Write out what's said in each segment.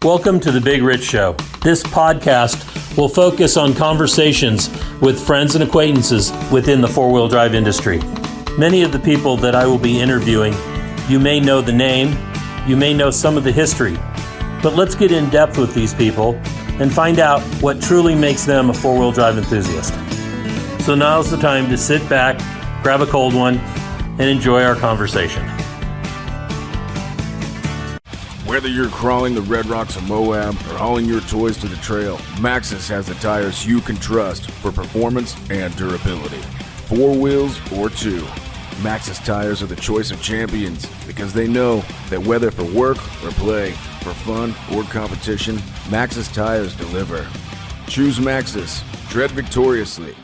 Welcome to The Big Rich Show. This podcast will focus on conversations with friends and acquaintances within the four-wheel drive industry. Many of the people that I will be interviewing, you may know the name, you may know some of the history, but let's get in depth with these people and find out what truly makes them a four-wheel drive enthusiast. So now's the time to sit back, grab a cold one, and enjoy our conversation. Whether you're crawling the red rocks of Moab or hauling your toys to the trail, Maxxis has the tires you can trust for performance and durability. 4 wheels or 2. Maxxis tires are the choice of champions because they know that whether for work or play, for fun or competition, Maxxis tires deliver. Choose Maxxis. Tread victoriously.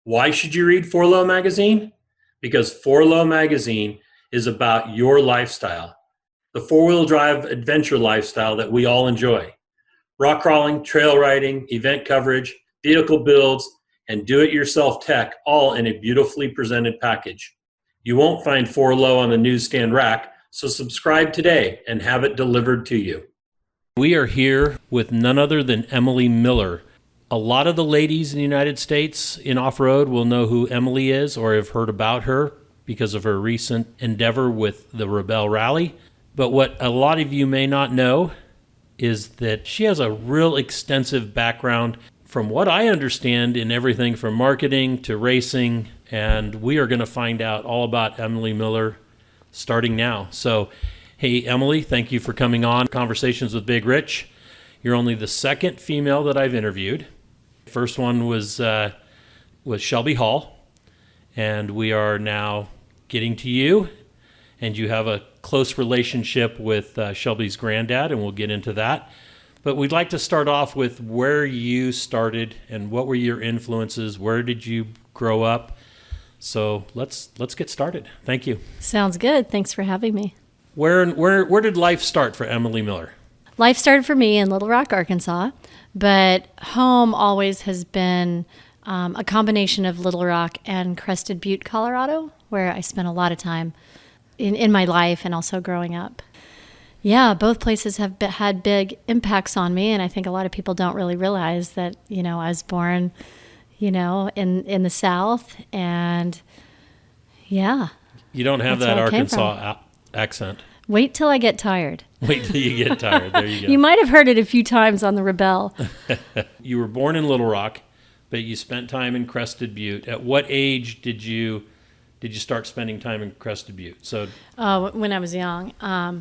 Why should you read 4Low magazine? Because 4Low magazine is about your lifestyle, the four-wheel drive adventure lifestyle that we all enjoy. Rock crawling, trail riding, event coverage, vehicle builds, and do-it-yourself tech, all in a beautifully presented package. You won't find 4Low on the newsstand rack, so subscribe today and have it delivered to you. We are here with none other than Emily Miller. A lot of the ladies in the United States in off-road will know who Emily is or have heard about her because of her recent endeavor with the Rebelle Rally. But what a lot of you may not know is that she has a real extensive background, from what I understand, in everything from marketing to racing. And we are going to find out all about Emily Miller starting now. So, hey, Emily, thank you for coming on Conversations with Big Rich. You're only the second female that I've interviewed. First one was Shelby Hall, and we are now getting to you, and you have a close relationship with Shelby's granddad, and we'll get into that. But we'd like to start off with where you started and what were your influences. Where did you grow up? So let's get started. Thank you. Sounds good. Thanks for having me. Where did life start for Emily Miller? Life started for me in Little Rock, Arkansas, but home always has been a combination of Little Rock and Crested Butte, Colorado, where I spent a lot of time in my life and also growing up. Yeah, both places have had big impacts on me, and I think a lot of people don't really realize that, I was born, in the South, and yeah. You don't have that Arkansas accent. Wait till I get tired. Wait till you get tired. There you go. You might have heard it a few times on the Rebelle. You were born in Little Rock, but you spent time in Crested Butte. At what age did you start spending time in Crested Butte? So, when I was young. I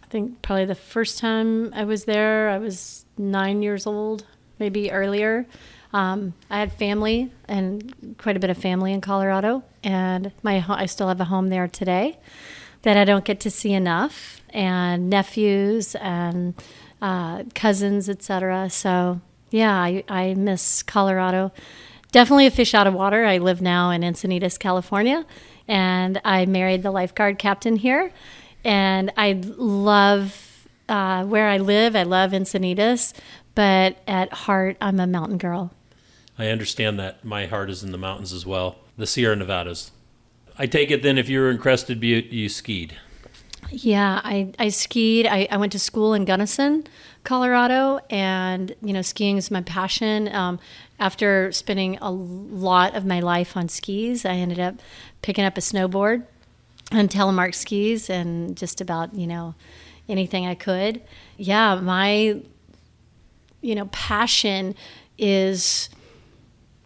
think probably the first time I was there, I was 9 years old, maybe earlier. I had family and quite a bit of family in Colorado, and I still have a home there today that I don't get to see enough, and nephews and cousins, etc. So yeah, I miss Colorado. Definitely a fish out of water. I live now in Encinitas, California, and I married the lifeguard captain here, and I love where I live. I love Encinitas, but at heart, I'm a mountain girl. I understand that. My heart is in the mountains as well. The Sierra Nevadas. I take it then if you were in Crested Butte, you skied. Yeah, I skied. I went to school in Gunnison, Colorado, and, skiing is my passion. After spending a lot of my life on skis, I ended up picking up a snowboard and telemark skis and just about, anything I could. Yeah, my, passion is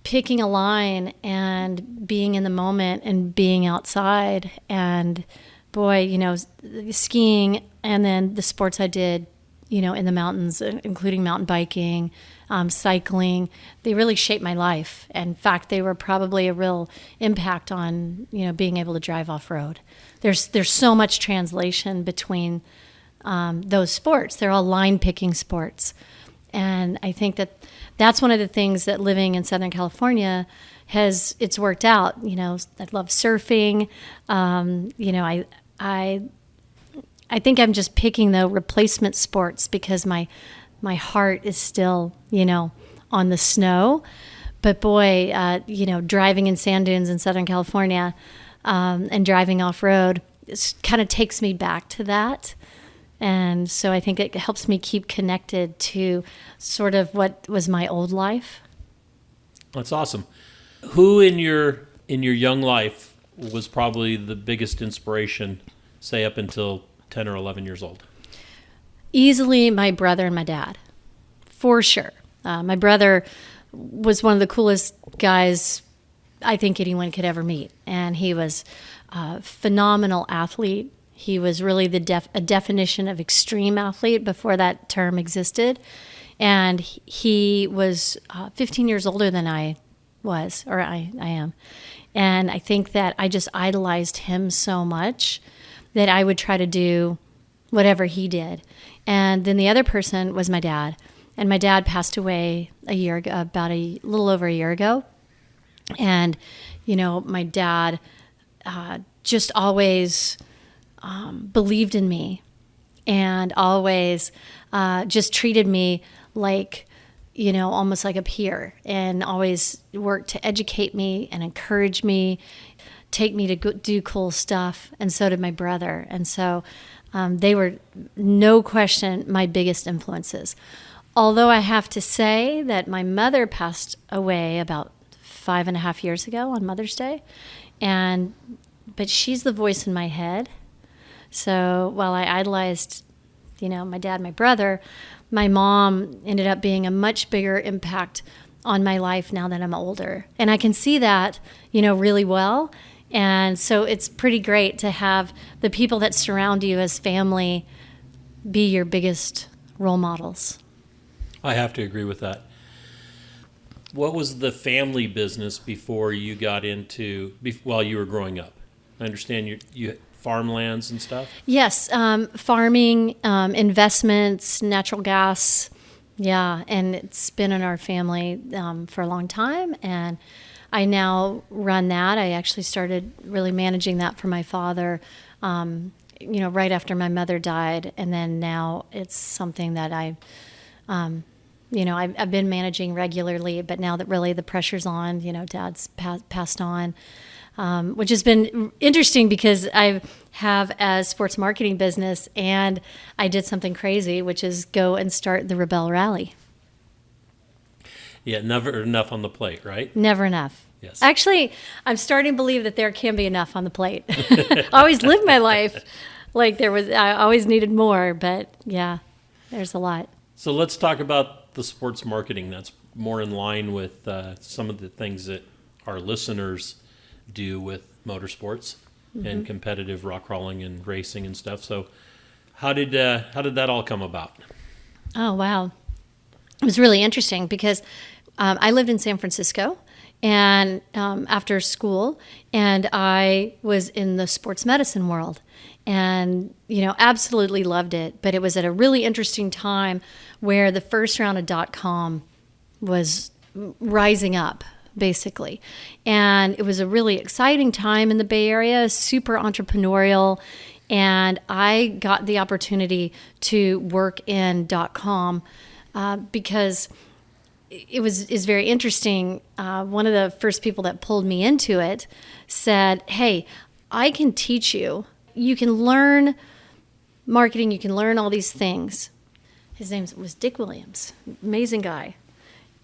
picking a line and being in the moment and being outside. And boy, skiing and then the sports I did, in the mountains, including mountain biking, cycling, they really shaped my life. In fact, they were probably a real impact on, being able to drive off-road. There's so much translation between those sports. They're all line-picking sports. And I think that's one of the things that living in Southern California it's worked out. I love surfing. I think I'm just picking the replacement sports because my heart is still, on the snow. But boy, driving in sand dunes in Southern California and driving off-road, kind of takes me back to that. And so I think it helps me keep connected to sort of what was my old life. That's awesome. Who in your young life was probably the biggest inspiration, say up until 10 or 11 years old? Easily my brother and my dad, for sure. My brother was one of the coolest guys I think anyone could ever meet. And he was a phenomenal athlete. He was really a definition of extreme athlete before that term existed. And he was 15 years older than I was, or I am. And I think that I just idolized him so much that I would try to do whatever he did. And then the other person was my dad. And my dad passed away about a little over a year ago. And, my dad just always believed in me and always just treated me like, almost like a peer, and always worked to educate me and encourage me, take me to go do cool stuff. And so did my brother. And so they were, no question, my biggest influences. Although I have to say that my mother passed away about 5.5 years ago on Mother's Day. But she's the voice in my head. So while I idolized, my dad, my brother, my mom ended up being a much bigger impact on my life now that I'm older. And I can see that, really well. And so it's pretty great to have the people that surround you as family be your biggest role models. I have to agree with that. What was the family business before you got into, while you were growing up? I understand you had farmlands and stuff? Yes, farming, investments, natural gas. Yeah, and it's been in our family for a long time, and I now run that. I actually started really managing that for my father, right after my mother died, and then now it's something that I've been managing regularly, but now that really the pressure's on, Dad's passed on, which has been interesting because I have a sports marketing business, and I did something crazy, which is go and start the Rebelle Rally. Yeah, never enough on the plate, right? Never enough. Yes. Actually, I'm starting to believe that there can be enough on the plate. I always lived my life like I always needed more, but yeah, there's a lot. So let's talk about the sports marketing. That's more in line with some of the things that our listeners do with motorsports and competitive rock crawling and racing and stuff. So how did that all come about? Oh, wow. It was really interesting because I lived in San Francisco and after school, and I was in the sports medicine world, and absolutely loved it. But it was at a really interesting time where the first round of dotcom was rising up, basically, and it was a really exciting time in the Bay Area, super entrepreneurial. And I got the opportunity to work in dotcom because is very interesting. One of the first people that pulled me into it said, "Hey, I can teach you. You can learn marketing. You can learn all these things." His name was Dick Williams, amazing guy.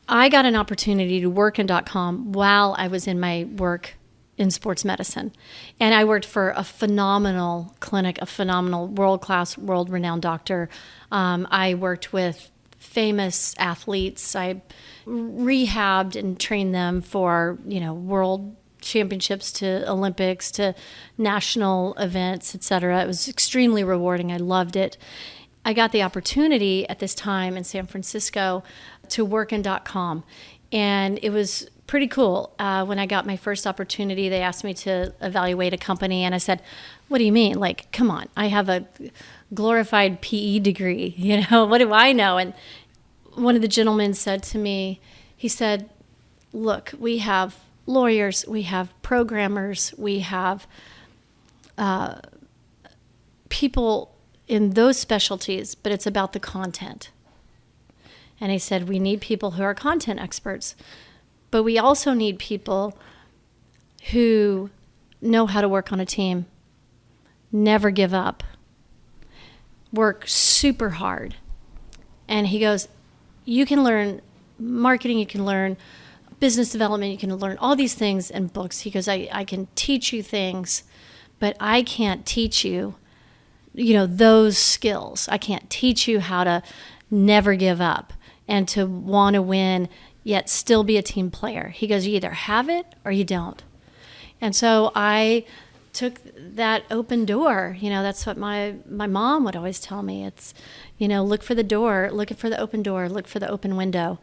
I got an opportunity to work in dotcom while I was in my work in sports medicine. And I worked for a phenomenal clinic, a phenomenal world-class, world-renowned doctor. I worked with famous athletes. I rehabbed and trained them for, world championships to Olympics to national events, etc. It was extremely rewarding. I loved it. I got the opportunity at this time in San Francisco to work in dotcom. And it was pretty cool. When I got my first opportunity, they asked me to evaluate a company, and I said, "What do you mean? Like, come on, I have a glorified PE degree, what do I know?" And one of the gentlemen said to me, he said, "Look, we have lawyers, we have programmers, we have people in those specialties, but it's about the content." And he said, "We need people who are content experts, but we also need people who know how to work on a team, never give up, work super hard. And he goes, you can learn marketing, you can learn business development, you can learn all these things in books. He goes, I can teach you things, but I can't teach you, those skills. I can't teach you how to never give up and to want to win, yet still be a team player. He goes, you either have it or you don't. And so I took that open door. That's what my mom would always tell me. It's, look for the door, look for the open door, look for the open window.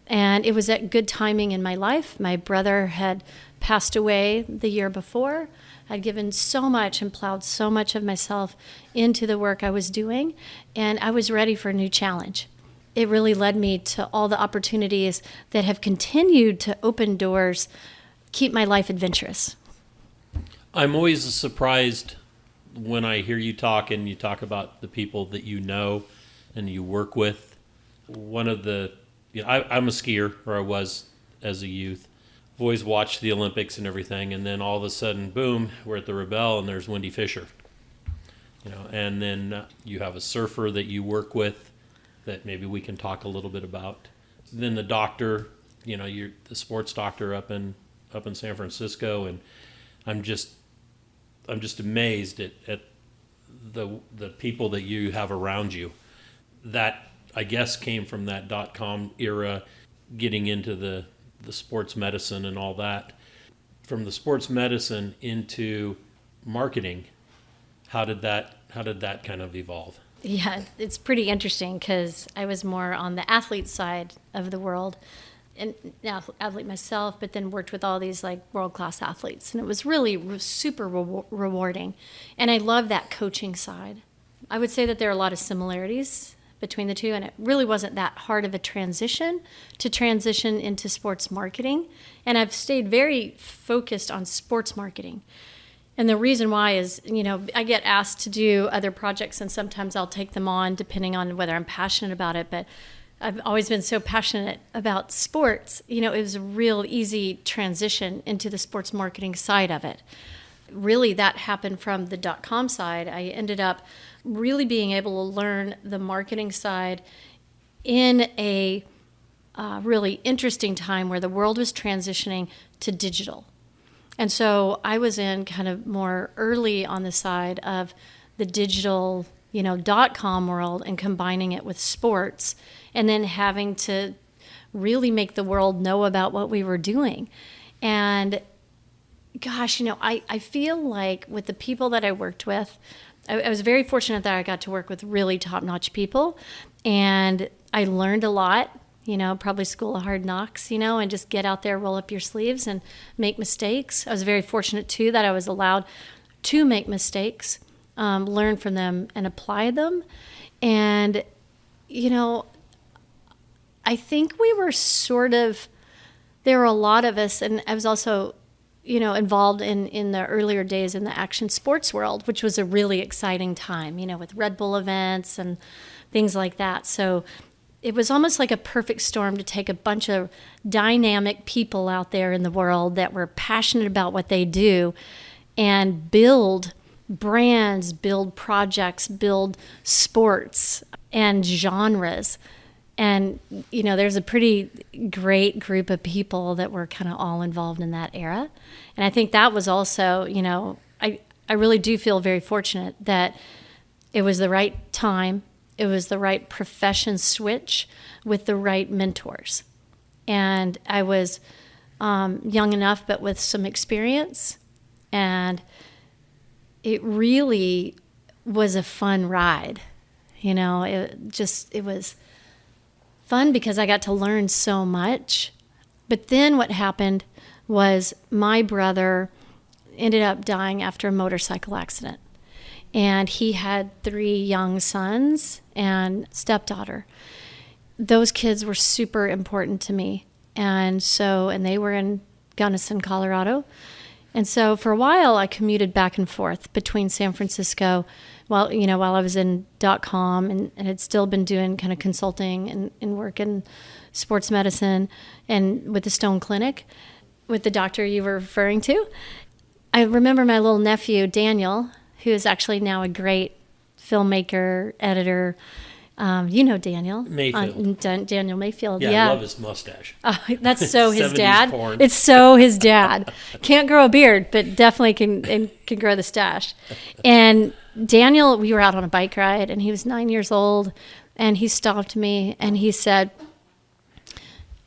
And it was at good timing in my life. My brother had passed away the year before. I'd given so much and plowed so much of myself into the work I was doing, and I was ready for a new challenge. It really led me to all the opportunities that have continued to open doors, keep my life adventurous. I'm always surprised when I hear you talk and you talk about the people that you know and you work with. One of the, I'm a skier, or I was as a youth. I've always watched the Olympics and everything, and then all of a sudden, boom, we're at the Rebelle and there's Wendy Fisher. And then you have a surfer that you work with that maybe we can talk a little bit about. Then the doctor, you're the sports doctor up in San Francisco, and I'm just amazed at the people that you have around you. That, I guess, came from that dotcom era, getting into the sports medicine and all that. From the sports medicine into marketing, how did that kind of evolve? Yeah, it's pretty interesting because I was more on the athlete side of the world, and athlete myself, but then worked with all these like world-class athletes, and it was really super rewarding. And I love that coaching side. I would say that there are a lot of similarities between the two, and it really wasn't that hard of a transition into sports marketing. And I've stayed very focused on sports marketing. And the reason why is, I get asked to do other projects, and sometimes I'll take them on depending on whether I'm passionate about it. But I've always been so passionate about sports. It was a real easy transition into the sports marketing side of it. Really, that happened from the .com side. I ended up really being able to learn the marketing side in a really interesting time where the world was transitioning to digital. And so I was in kind of more early on the side of the digital, .com world, and combining it with sports, and then having to really make the world know about what we were doing. And gosh, I feel like with the people that I worked with, I was very fortunate that I got to work with really top-notch people, and I learned a lot. Probably school of hard knocks, and just get out there, roll up your sleeves and make mistakes. I was very fortunate too that I was allowed to make mistakes, learn from them and apply them. And, I think we were there were a lot of us, and I was also, involved in the earlier days in the action sports world, which was a really exciting time, with Red Bull events and things like that. So it was almost like a perfect storm to take a bunch of dynamic people out there in the world that were passionate about what they do and build brands, build projects, build sports and genres. And, there's a pretty great group of people that were kind of all involved in that era. And I think that was also, I really do feel very fortunate that it was the right time. It was the right profession switch with the right mentors. And I was young enough, but with some experience. And it really was a fun ride. It was fun because I got to learn so much. But then what happened was my brother ended up dying after a motorcycle accident. And he had 3 young sons and stepdaughter. Those kids were super important to me. And they were in Gunnison, Colorado. And so for a while I commuted back and forth between San Francisco while I was in .com and had still been doing kind of consulting and work in sports medicine and with the Stone Clinic with the doctor you were referring to. I remember my little nephew, Daniel, who is actually now a great filmmaker, editor. You know Daniel. Mayfield. Daniel Mayfield. Yeah, I love his mustache. That's so his 70s dad. porn. It's so his dad. Can't grow a beard, but definitely can grow the stash. And Daniel, we were out on a bike ride, and he was 9 years old, and he stopped me, and he said,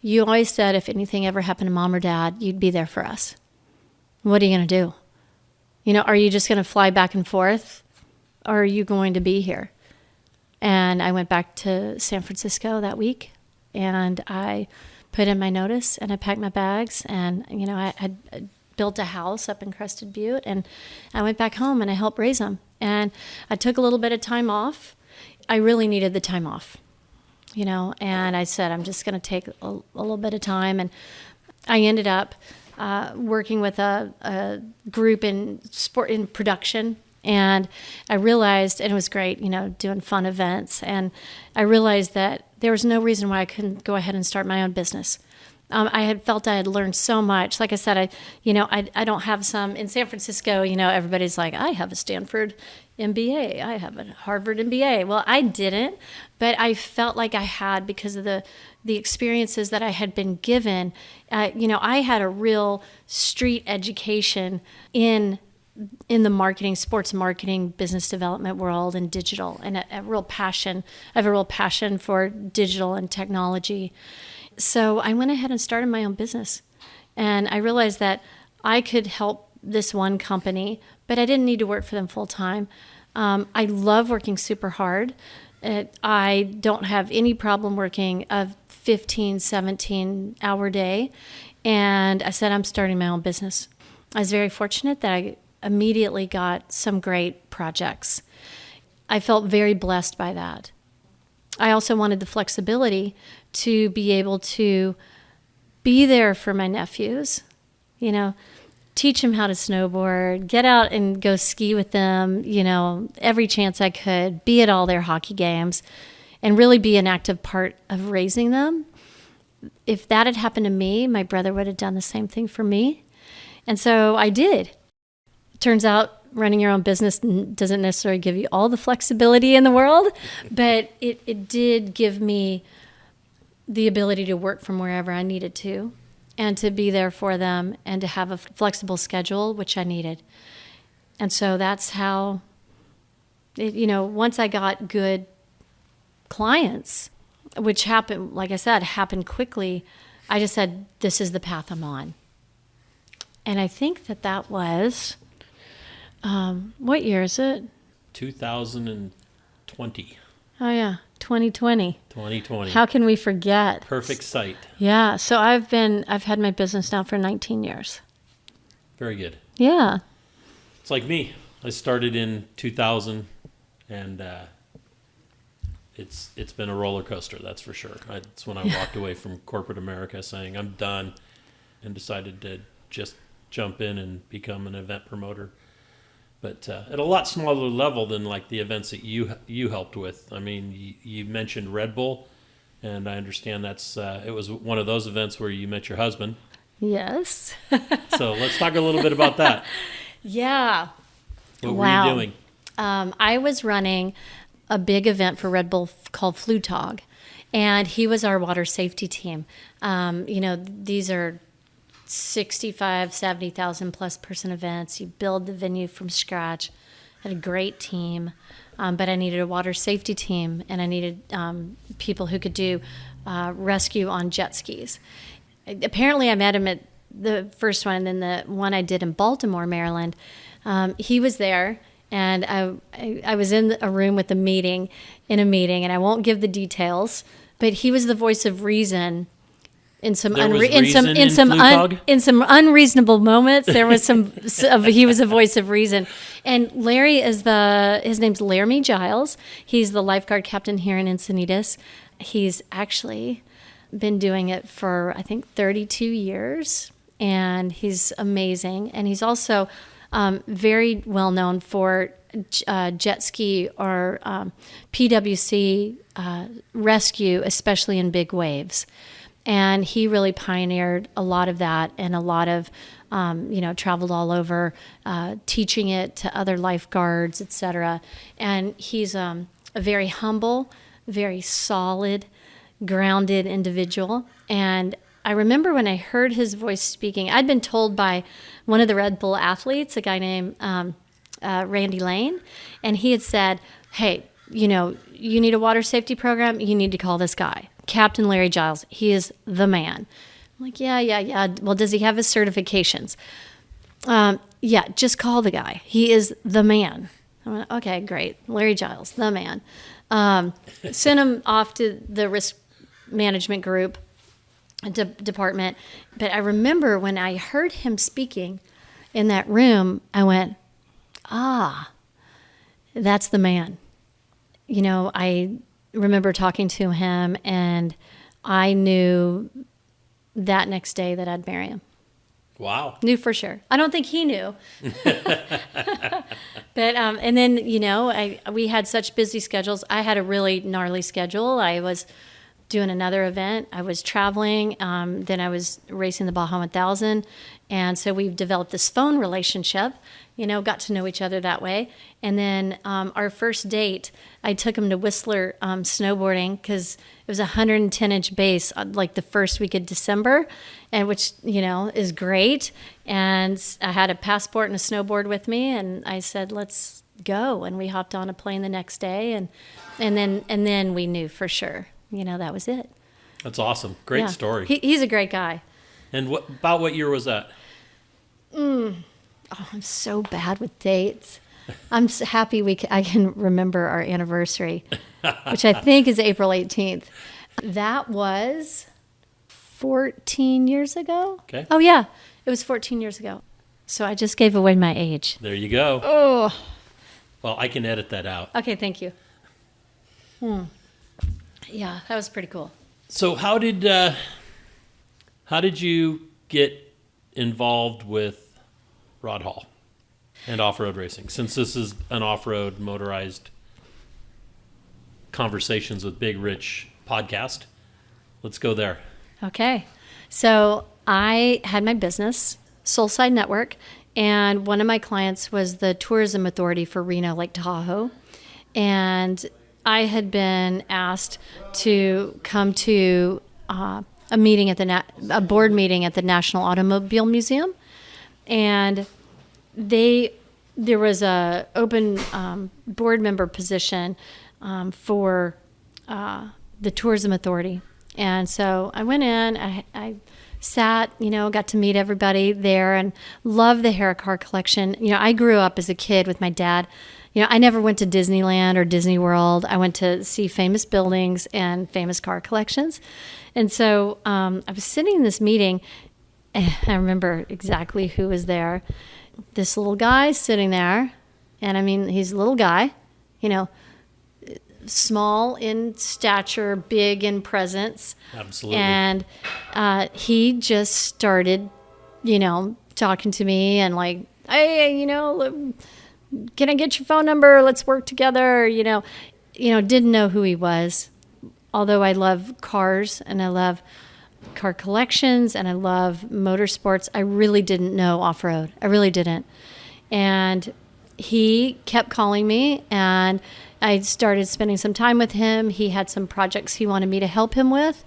"You always said if anything ever happened to mom or dad, you'd be there for us. What are you going to do? Are you just going to fly back and forth, or are you going to be here?" And I went back to San Francisco that week, and I put in my notice, and I packed my bags, and I built a house up in Crested Butte, and I went back home and I helped raise them. And I took a little bit of time off. I really needed the time off, and I said, I'm just going to take a little bit of time. And I ended up working with a group in production. And I realized, and it was great, doing fun events. And I realized that there was no reason why I couldn't go ahead and start my own business. I had felt I had learned so much. Like I said, I don't have some in San Francisco. Everybody's like, I have a Stanford MBA, I have a Harvard MBA. Well, I didn't, but I felt like I had because of the experiences that I had been given. I had a real street education in the marketing, sports marketing, business development world, and digital, and a real passion. I have a real passion for digital and technology. So I went ahead and started my own business. And I realized that I could help this one company, but I didn't need to work for them full time. I love working super hard. I don't have any problem working a 15, 17 hour day. And I said, I'm starting my own business. I was very fortunate that I immediately got some great projects. I felt very blessed by that. I also wanted the flexibility to be able to be there for my nephews, teach them how to snowboard, get out and go ski with them, every chance I could, be at all their hockey games, and really be an active part of raising them. If that had happened to me, my brother would have done the same thing for me. And so I did. Turns out running your own business doesn't necessarily give you all the flexibility in the world, but it did give me the ability to work from wherever I needed to, and to be there for them, and to have a flexible schedule, which I needed. And so that's how, once I got good clients, which happened, like I said, happened quickly, I just said, this is the path I'm on. And I think that was... what year is it? 2020. Oh, yeah. 2020. 2020. How can we forget? Perfect sight. Yeah. So I've had my business now for 19 years. Very good. Yeah. It's like me. I started in 2000, and it's been a roller coaster, that's for sure. It's when I walked away from corporate America saying I'm done, and decided to just jump in and become an event promoter. But at a lot smaller level than like the events that you helped with. I mean, you mentioned Red Bull, and I understand it was one of those events where you met your husband. Yes. So let's talk a little bit about that. Yeah. What were you doing? I was running a big event for Red Bull called Flutog, and he was our water safety team. These are 65, 70,000 plus person events. You build the venue from scratch. I had a great team, but I needed a water safety team, and I needed people who could do rescue on jet skis. Apparently, I met him at the first one, and then the one I did in Baltimore, Maryland. He was there, and I was in a room with in a meeting, and I won't give the details, but he was the voice of reason. In some unreasonable moments, there was he was a voice of reason. And Larry his name's Laramie Giles. He's the lifeguard captain here in Encinitas. He's actually been doing it for, I think, 32 years, and he's amazing. And he's also very well known for jet ski or PWC rescue, especially in big waves. And he really pioneered a lot of that, and a lot of traveled all over, teaching it to other lifeguards, etc. And he's a very humble, very solid, grounded individual. And I remember when I heard his voice speaking, I'd been told by one of the Red Bull athletes, a guy named Randy Lane, and he had said, hey, you need a water safety program, you need to call this guy, Captain Larry Giles. He is the man. I'm like, yeah. Well, does he have his certifications? Yeah, just call the guy. He is the man. I went, okay, great. Larry Giles, the man. Sent him off to the risk management group department. But I remember when I heard him speaking in that room, I went, that's the man. I remember talking to him, and I knew that next day that I'd marry him. Wow. Knew for sure. I don't think he knew. But, and then, we had such busy schedules. I had a really gnarly schedule. I was doing another event. I was traveling. Then I was racing the Baja 1000. And so we've developed this phone relationship, got to know each other that way. And then our first date, I took him to Whistler snowboarding because it was a 110-inch base like the first week of December, and which, is great. And I had a passport and a snowboard with me, and I said, let's go. And we hopped on a plane the next day, and then we knew for sure, that was it. That's awesome. Great story. He's a great guy. And what year was that? Oh, I'm so bad with dates. I'm so happy I can remember our anniversary, which I think is April 18th. That was 14 years ago. Okay. Oh, yeah. It was 14 years ago. So I just gave away my age. There you go. Oh. Well, I can edit that out. Okay, thank you. Yeah, that was pretty cool. So how did you get involved with Rod Hall and off-road racing? Since this is an off-road motorized Conversations with Big Rich podcast, let's go there. Okay. So I had my business, Soulside Network, and one of my clients was the tourism authority for Reno, Lake Tahoe. And I had been asked to come to a meeting at a board meeting at the National Automobile Museum, and there was a open board member position for the tourism authority, and so I went in. I sat, got to meet everybody there, and loved the Hera car collection. I grew up as a kid with my dad. I never went to Disneyland or Disney World. I went to see famous buildings and famous car collections. And so I was sitting in this meeting, and I remember exactly who was there. This little guy sitting there, and I mean, he's a little guy, small in stature, big in presence. Absolutely. And he just started, talking to me and like, hey, can I get your phone number? Let's work together. Didn't know who he was. Although I love cars and I love car collections and I love motorsports, I really didn't know off-road. I really didn't. And he kept calling me, and I started spending some time with him. He had some projects he wanted me to help him with.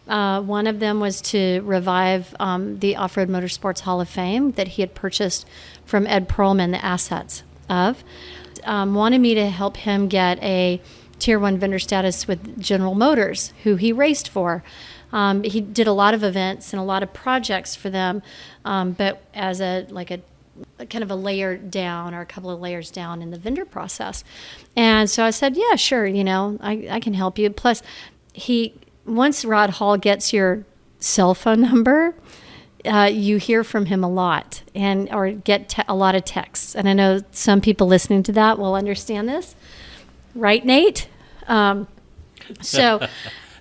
One of them was to revive the Off-Road Motorsports Hall of Fame that he had purchased from Ed Perlman, the assets of. Wanted me to help him get a Tier 1 vendor status with General Motors, who he raced for. He did a lot of events and a lot of projects for them, but as a kind of a layer down or a couple of layers down in the vendor process. And so I said, yeah, sure, I can help you. Plus, once Rod Hall gets your cell phone number, you hear from him a lot or get a lot of texts. And I know some people listening to that will understand this. Right, Nate? So, Nate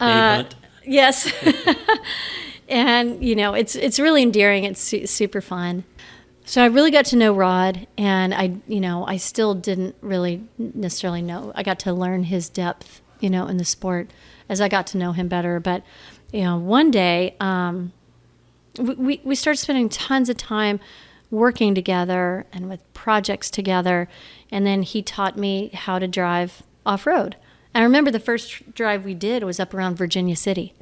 Hunt. Yes. And, it's really endearing. It's super fun. So I really got to know Rod, and I still didn't really necessarily know. I got to learn his depth, in the sport as I got to know him better. But, one day, we started spending tons of time working together and with projects together. And then he taught me how to drive off-road. I remember the first drive we did was up around Virginia City.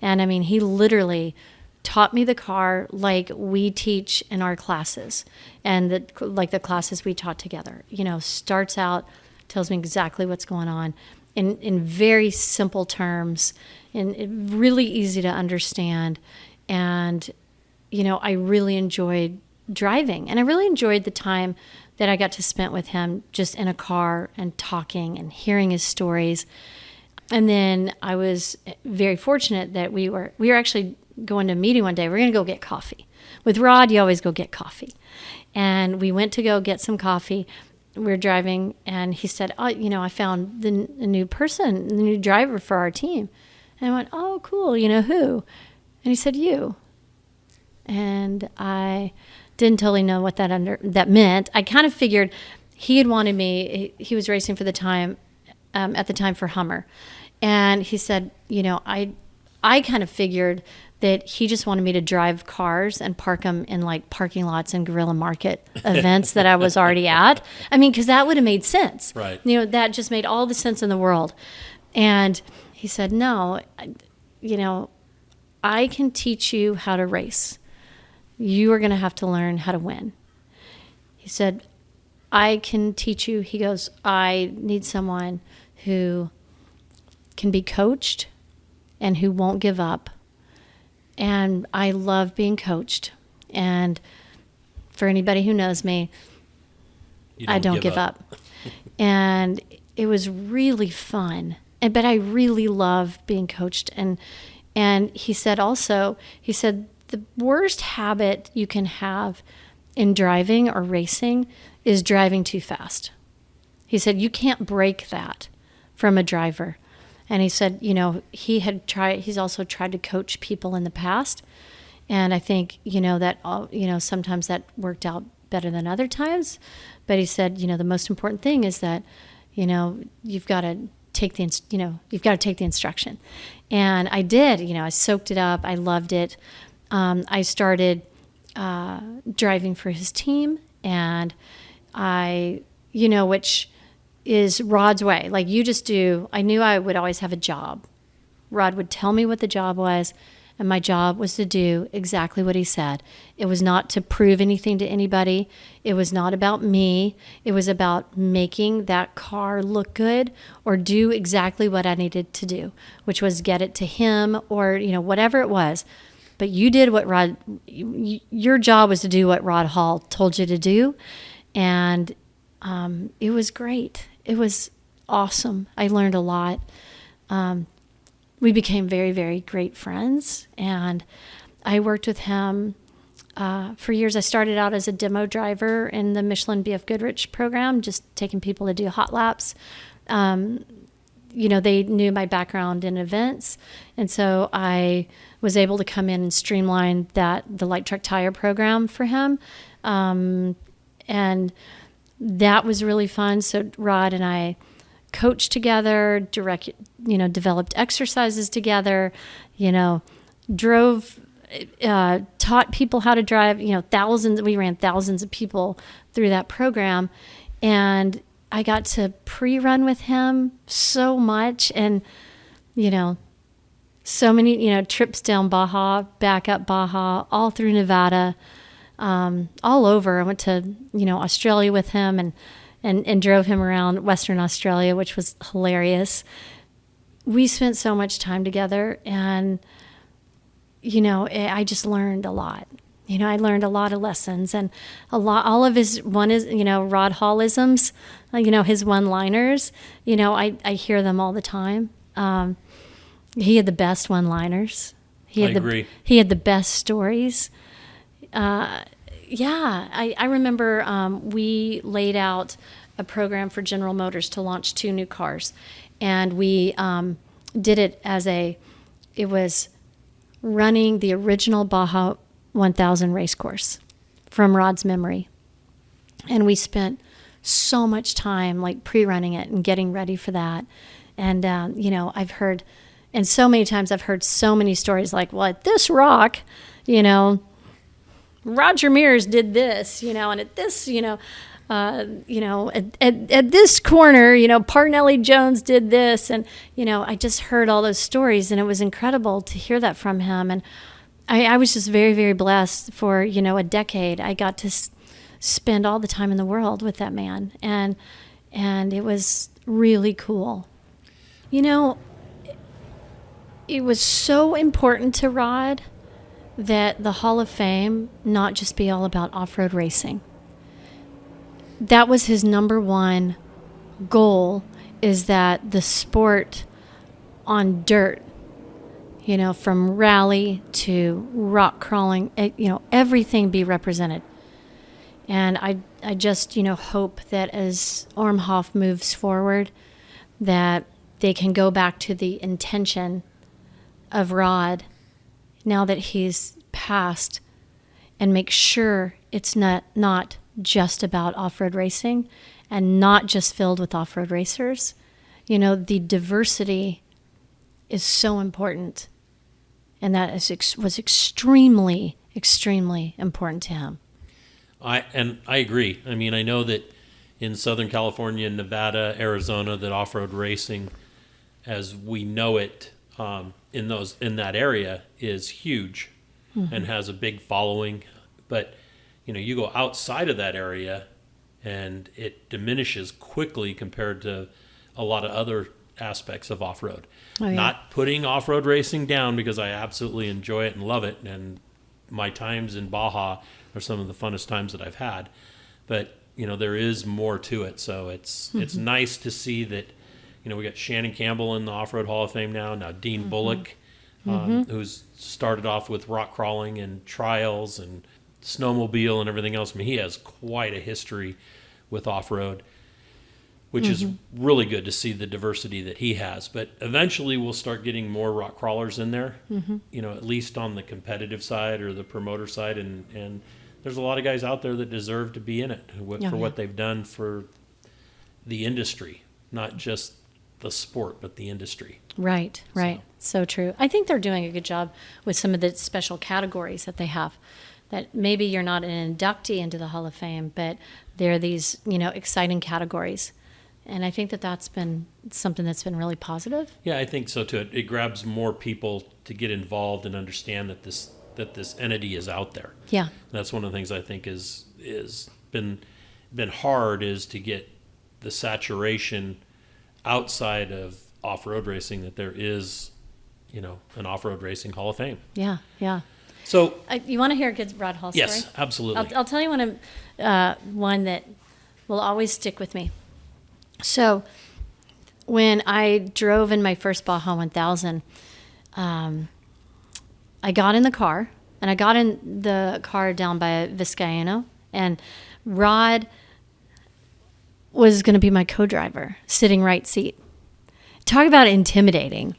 And I mean, he literally taught me the car like we teach in our classes, and like the classes we taught together. Starts out, tells me exactly what's going on in very simple terms, and really easy to understand. And, I really enjoyed driving, and I really enjoyed the time that I got to spend with him just in a car and talking and hearing his stories. And then I was very fortunate that we were actually going to a meeting one day. We're going to go get coffee. With Rod, you always go get coffee. And we went to go get some coffee. We were driving, and he said, "Oh, I found the new person, the new driver for our team." And I went, "Oh, cool. Who?" And he said, "You." And I didn't totally know what that meant. I kind of figured he had wanted me. He was racing for the time, at the time for Hummer. And he said, I kind of figured that he just wanted me to drive cars and park them in like parking lots and guerrilla market events that I was already at. I mean, because that would have made sense. Right. That just made all the sense in the world. And he said, "No, I can teach you how to race. You are going to have to learn how to win." He said, "I can teach you." He goes, "I need someone who can be coached and who won't give up. And I love being coached. And for anybody who knows me, I don't give up." And it was really fun. But I really love being coached. And he said the worst habit you can have in driving or racing is driving too fast. He said, you can't break that from a driver. And he said, he's also tried to coach people in the past. And I think, that, sometimes that worked out better than other times. But he said, the most important thing is that, you've got to take the instruction. And I did, I soaked it up. I loved it. I started driving for his team, and which is Rod's way. Like you just do. I knew I would always have a job. Rod would tell me what the job was, and my job was to do exactly what he said. It was not to prove anything to anybody. It was not about me. It was about making that car look good or do exactly what I needed to do, which was get it to him or, whatever it was. But you did what your job was to do what Rod Hall told you to do. And it was great. It was awesome. I learned a lot. We became very, very great friends. And I worked with him for years. I started out as a demo driver in the Michelin BF Goodrich program, just taking people to do hot laps. They knew my background in events. And so I was able to come in and streamline the light truck tire program for him. And that was really fun. So Rod and I coached together, developed exercises together, taught people how to drive, we ran thousands of people through that program. And I got to pre-run with him so much, and, so many, trips down Baja, back up Baja, all through Nevada, all over. I went to, Australia with him and drove him around Western Australia, which was hilarious. We spent so much time together, and, I just learned a lot. I learned a lot of lessons, and all of his, Rod Hallisms, his one-liners, I hear them all the time. He had the best one-liners. I agree. He had the best stories. I remember we laid out a program for General Motors to launch 2 new cars, and we did it it was running the original Baja 1000 race course from Rod's memory. And we spent so much time like pre-running it and getting ready for that. And, I've heard so many stories like, well, at this rock, Roger Mears did this, and at this, at this corner, Parnelli Jones did this. And, I just heard all those stories, and it was incredible to hear that from him. And I was just very, very blessed for, a decade. I got to spend all the time in the world with that man. And it was really cool. It was so important to Rod that the Hall of Fame not just be all about off-road racing. That was his number one goal, is that the sport on dirt, from rally to rock crawling, everything be represented. And I just, hope that as Ormhoff moves forward, that they can go back to the intention of Rod now that he's passed, and make sure it's not just about off-road racing and not just filled with off-road racers. The diversity is so important, and that was extremely, extremely important to him. I agree. I mean, I know that in Southern California, Nevada, Arizona, that off-road racing, as we know it, in that area, is huge and has a big following. But you go outside of that area, and it diminishes quickly compared to a lot of other aspects of off-road. Oh, yeah. Not putting off-road racing down, because I absolutely enjoy it and love it, and my times in Baja are some of the funnest times that I've had. But there is more to it, so it's nice to see that. We got Shannon Campbell in the Off-Road Hall of Fame now Dean Bullock, who's started off with rock crawling and trials and snowmobile and everything else. I mean, he has quite a history with off-road, which is really good to see the diversity that he has. But eventually we'll start getting more rock crawlers in there, at least on the competitive side or the promoter side. And there's a lot of guys out there that deserve to be in it for what they've done for the industry, not just the sport, but the industry. Right. So true. I think they're doing a good job with some of the special categories that they have. That maybe you're not an inductee into the Hall of Fame, but there are these, exciting categories. And I think that's been something that's been really positive. Yeah, I think so too. It grabs more people to get involved and understand that this entity is out there. Yeah. And that's one of the things I think is been hard, is to get the saturation outside of off-road racing, that there is, an off-road racing Hall of Fame. Yeah. So you want to hear a good Rod Hall story? Yes, absolutely. I'll tell you one that will always stick with me. So when I drove in my first Baja 1000, I got in the car, and I got in the car down by Vizcaíno, and Rod was going to be my co-driver, sitting right seat. Talk about intimidating,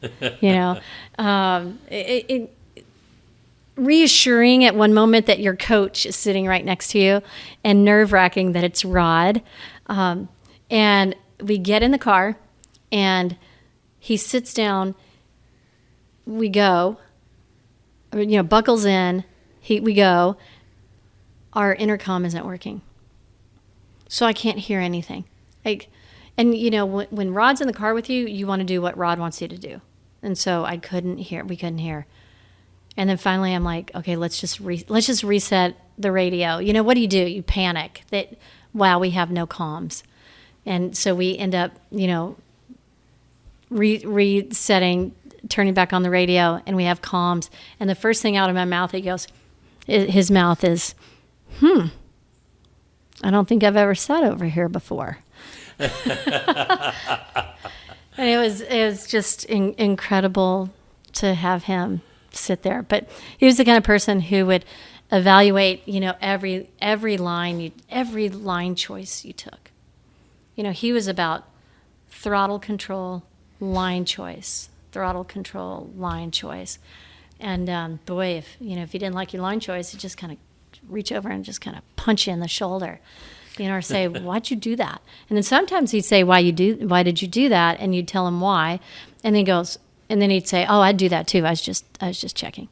reassuring at one moment that your coach is sitting right next to you, and nerve-wracking that it's Rod. And we get in the car, and he sits down. We go, buckles in. We go. Our intercom isn't working, so I can't hear anything. When Rod's in the car with you, you want to do what Rod wants you to do, and so we couldn't hear. And then finally, I'm like, okay, let's just reset the radio. What do? You panic that, wow, we have no comms. And so we end up, resetting, turning back on the radio, and we have comms. And the first thing out of my mouth, his mouth is, I don't think I've ever sat over here before. And it was just incredible to have him sit there. But he was the kind of person who would evaluate, every line choice you took. He was about throttle control, line choice, throttle control, line choice. And boy, if you didn't like your line choice, you just kind of reach over and just kind of punch you in the shoulder, or say, why'd you do that? And then sometimes he'd say, why did you do that? And you'd tell him why. And then he'd say, oh, I'd do that too. I was just checking.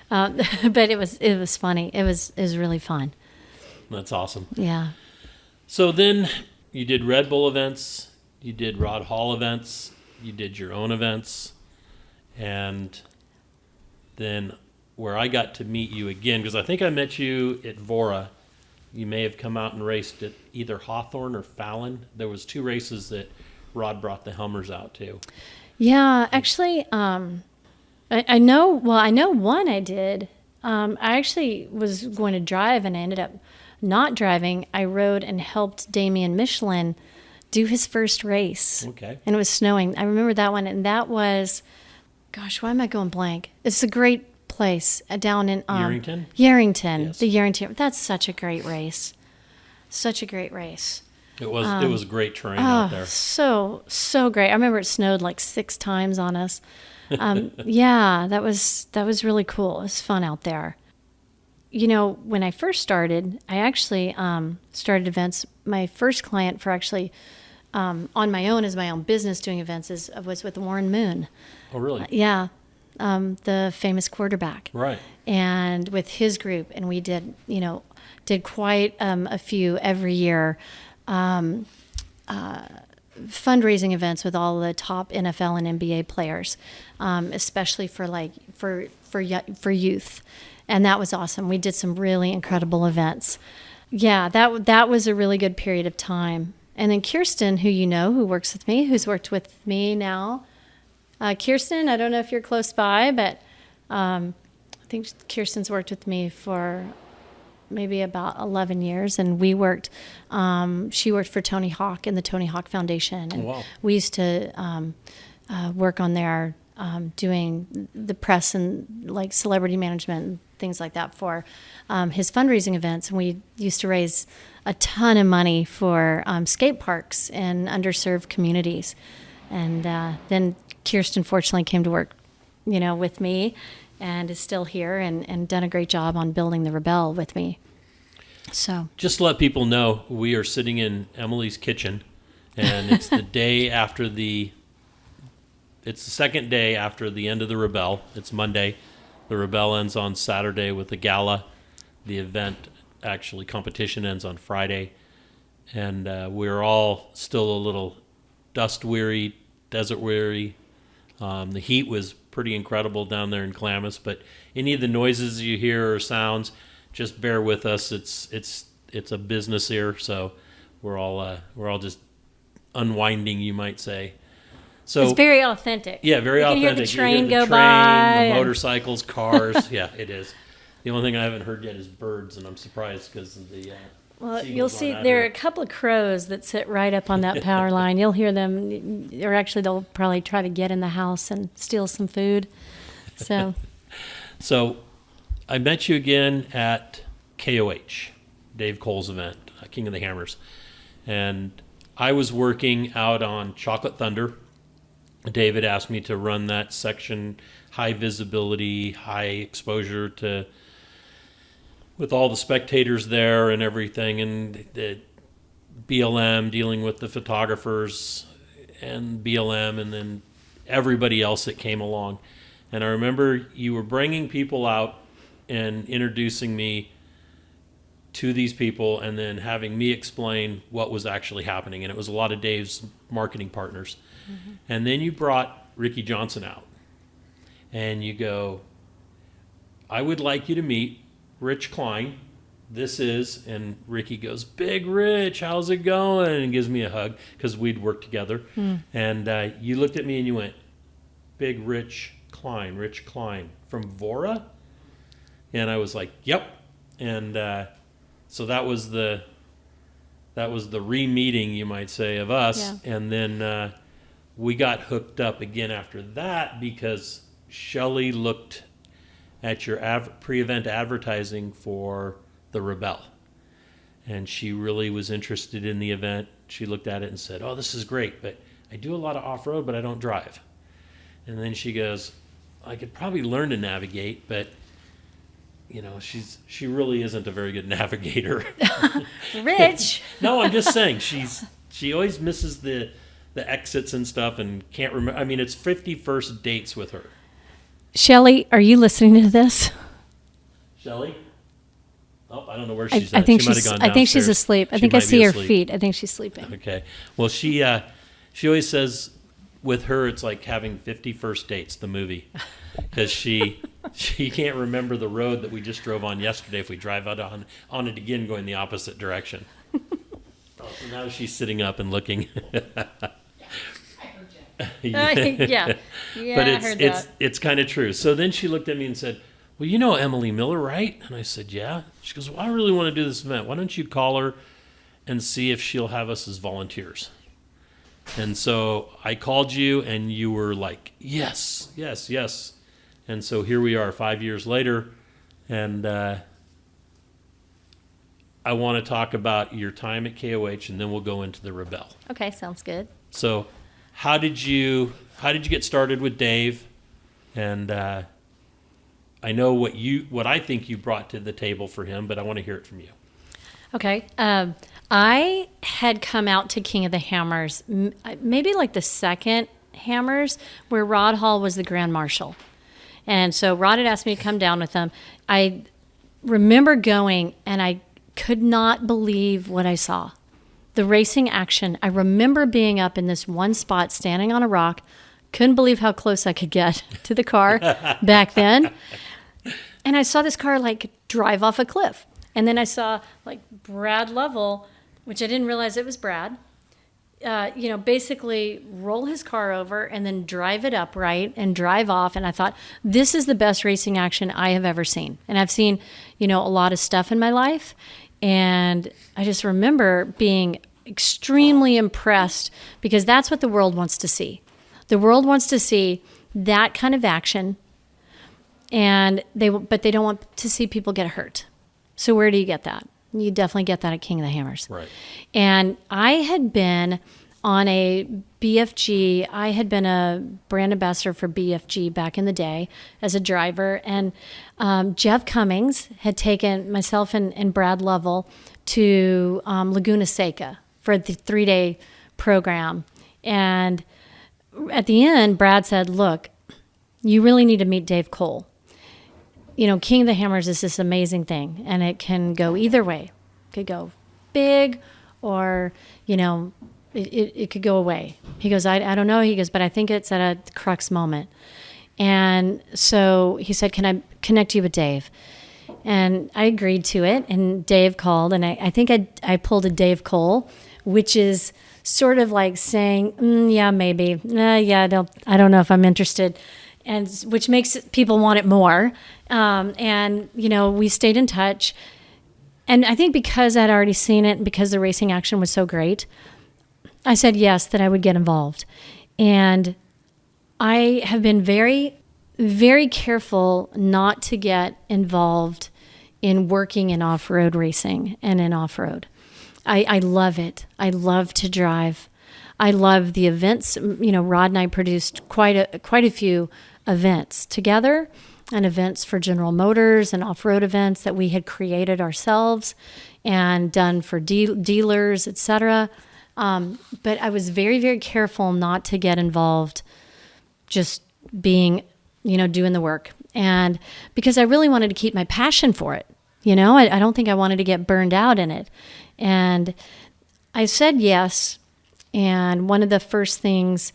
But it was funny. It was really fun. That's awesome. Yeah. So then you did Red Bull events, you did Rod Hall events, you did your own events, and then where I got to meet you again, because I think I met you at Vora. You may have come out and raced at either Hawthorne or Fallon. There was 2 races that Rod brought the Helmers out to. Yeah, actually, I know one I did. I actually was going to drive and I ended up not driving. I rode and helped Damien Michelin do his first race. Okay. And it was snowing. I remember that one. And that was, gosh, why am I going blank? It's a great place down in Yerington? Yerington. Yes. The Yerington. That's such a great race. Such a great race. It was great terrain out there. So great. I remember it snowed like 6 times on us. Yeah, that was really cool. It was fun out there. You know, when I first started, I actually started events. My first client for actually on my own as my own business doing events was with Warren Moon. Oh, really? Yeah, the famous quarterback. Right. And with his group, and we did quite a few every year. Fundraising events with all the top NFL and NBA players, especially for youth, and that was awesome. We did some really incredible events. Yeah, that was a really good period of time. And then Kirsten, who works with me, who's worked with me now. Kirsten, I don't know if you're close by, but I think Kirsten's worked with me for maybe about 11 years, and she worked for Tony Hawk and the Tony Hawk Foundation. And wow. We used to work on there doing the press and like celebrity management and things like that for his fundraising events. And we used to raise a ton of money for skate parks in underserved communities. And then Kirsten fortunately came to work, with me, and is still here and done a great job on building the Rebelle with me. So just to let people know, we are sitting in Emily's kitchen, and it's the second day after the end of the Rebelle. It's Monday. The Rebelle ends on Saturday with the gala. The event, actually competition, ends on Friday. And we're all still a little dust weary, desert weary. The heat was pretty incredible down there in Klamath, but any of the noises you hear or sounds, just bear with us. It's a business here, so we're all just unwinding, you might say. So it's very authentic. Yeah, very authentic. You hear the train you hear the go by, the motorcycles, cars. Yeah, it is. The only thing I haven't heard yet is birds, and I'm surprised because of the. Well, you'll see there are a couple of crows that sit right up on that power line. You'll hear them, or actually they'll probably try to get in the house and steal some food. So, so I met you again at KOH, Dave Cole's event, King of the Hammers. And I was working out on Chocolate Thunder. David asked me to run that section, high visibility, high exposure with all the spectators there and everything, and the BLM dealing with the photographers and BLM and then everybody else that came along. And I remember you were bringing people out and introducing me to these people and then having me explain what was actually happening. And it was a lot of Dave's marketing partners. Mm-hmm. And then you brought Ricky Johnson out. And you go, I would like you to meet Rich Klein. This is, and Ricky goes, Big Rich, how's it going? And gives me a hug because we'd worked together. And you looked at me and you went, Big Rich Klein from Vora? And I was like, yep. And so that was the re-meeting, you might say, of us. Yeah. And then we got hooked up again after that because Shelley looked at your pre-event advertising for the Rebelle. And she really was interested in the event. She looked at it and said, oh, this is great, but I do a lot of off-road, but I don't drive. And then she goes, I could probably learn to navigate, but you know, she really isn't a very good navigator. Rich. No, I'm just saying she always misses the exits and stuff and can't remember. I mean, it's 50 first dates with her. Shelley, are you listening to this? Shelley? Oh, I don't know where she's I at. think She might have gone I think she's downstairs. asleep. I She think I might be see her asleep. feet. I think she's sleeping. Okay. Well, she always says with her it's like having 50 first dates, the movie, because she can't remember the road that we just drove on yesterday if we drive out on it again going the opposite direction. So now she's sitting up and looking. Yeah. But I heard that. it's kind of true. So then she looked at me and said, well, you know Emily Miller, right? And I said, yeah. She goes, well, I really want to do this event. Why don't you call her and see if she'll have us as volunteers? And so I called you and you were like, yes, yes, yes. And so here we are 5 years later. And I want to talk about your time at KOH and then we'll go into the Rebelle. Okay, sounds good. So how did you get started with Dave? And I know what I think you brought to the table for him, but I want to hear it from you. Okay. I had come out to King of the Hammers, maybe like the second Hammers, where Rod Hall was the Grand Marshal. And so Rod had asked me to come down with him. I remember going, and I could not believe what I saw. The racing action. I remember being up in this one spot, standing on a rock. Couldn't believe how close I could get to the car back then. And I saw this car like drive off a cliff. And then I saw like Brad Lovell, which I didn't realize it was Brad, basically roll his car over and then drive it upright and drive off. And I thought, this is the best racing action I have ever seen. And I've seen, a lot of stuff in my life. And I just remember being extremely impressed because that's what the world wants to see. The world wants to see that kind of action, but they don't want to see people get hurt. So where do you get that? You definitely get that at King of the Hammers. Right. And I had been on a BFG. I had been a brand ambassador for BFG back in the day as a driver. And Jeff Cummings had taken myself and Brad Lovell to Laguna Seca for the 3-day program. And at the end, Brad said, look, you really need to meet Dave Cole. King of the Hammers is this amazing thing, and it can go either way. It could go big or, it could go away. He goes, I don't know. He goes, but I think it's at a crux moment. And so he said, can I connect you with Dave? And I agreed to it, and Dave called, and I think I pulled a Dave Cole, which is sort of like saying, yeah, maybe. Yeah, I don't know if I'm interested. And which makes people want it more. We stayed in touch. And I think because I'd already seen it and because the racing action was so great, I said yes, that I would get involved. And I have been very, very careful not to get involved in working in off-road racing and in off-road. I love it. I love to drive. I love the events. Rod and I produced quite a few events together, and events for General Motors and off-road events that we had created ourselves and done for dealers, etc. But I was very, very careful not to get involved just being, doing the work. And because I really wanted to keep my passion for it. I don't think I wanted to get burned out in it. And I said yes. And one of the first things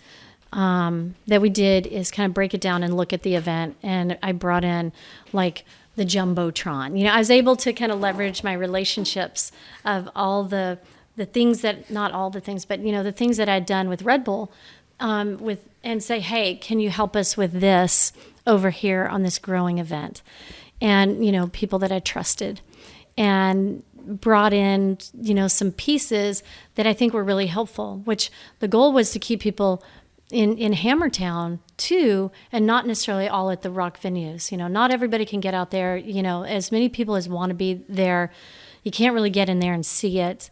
that we did is kind of break it down and look at the event. And I brought in like the Jumbotron. I was able to kind of leverage my relationships of all the things that, not all the things, but the things that I'd done with Red Bull and say, hey, can you help us with this over here on this growing event? And, people that I trusted, and brought in, some pieces that I think were really helpful, which the goal was to keep people in Hammertown too, and not necessarily all at the rock venues. Not everybody can get out there, as many people as want to be there. You can't really get in there and see it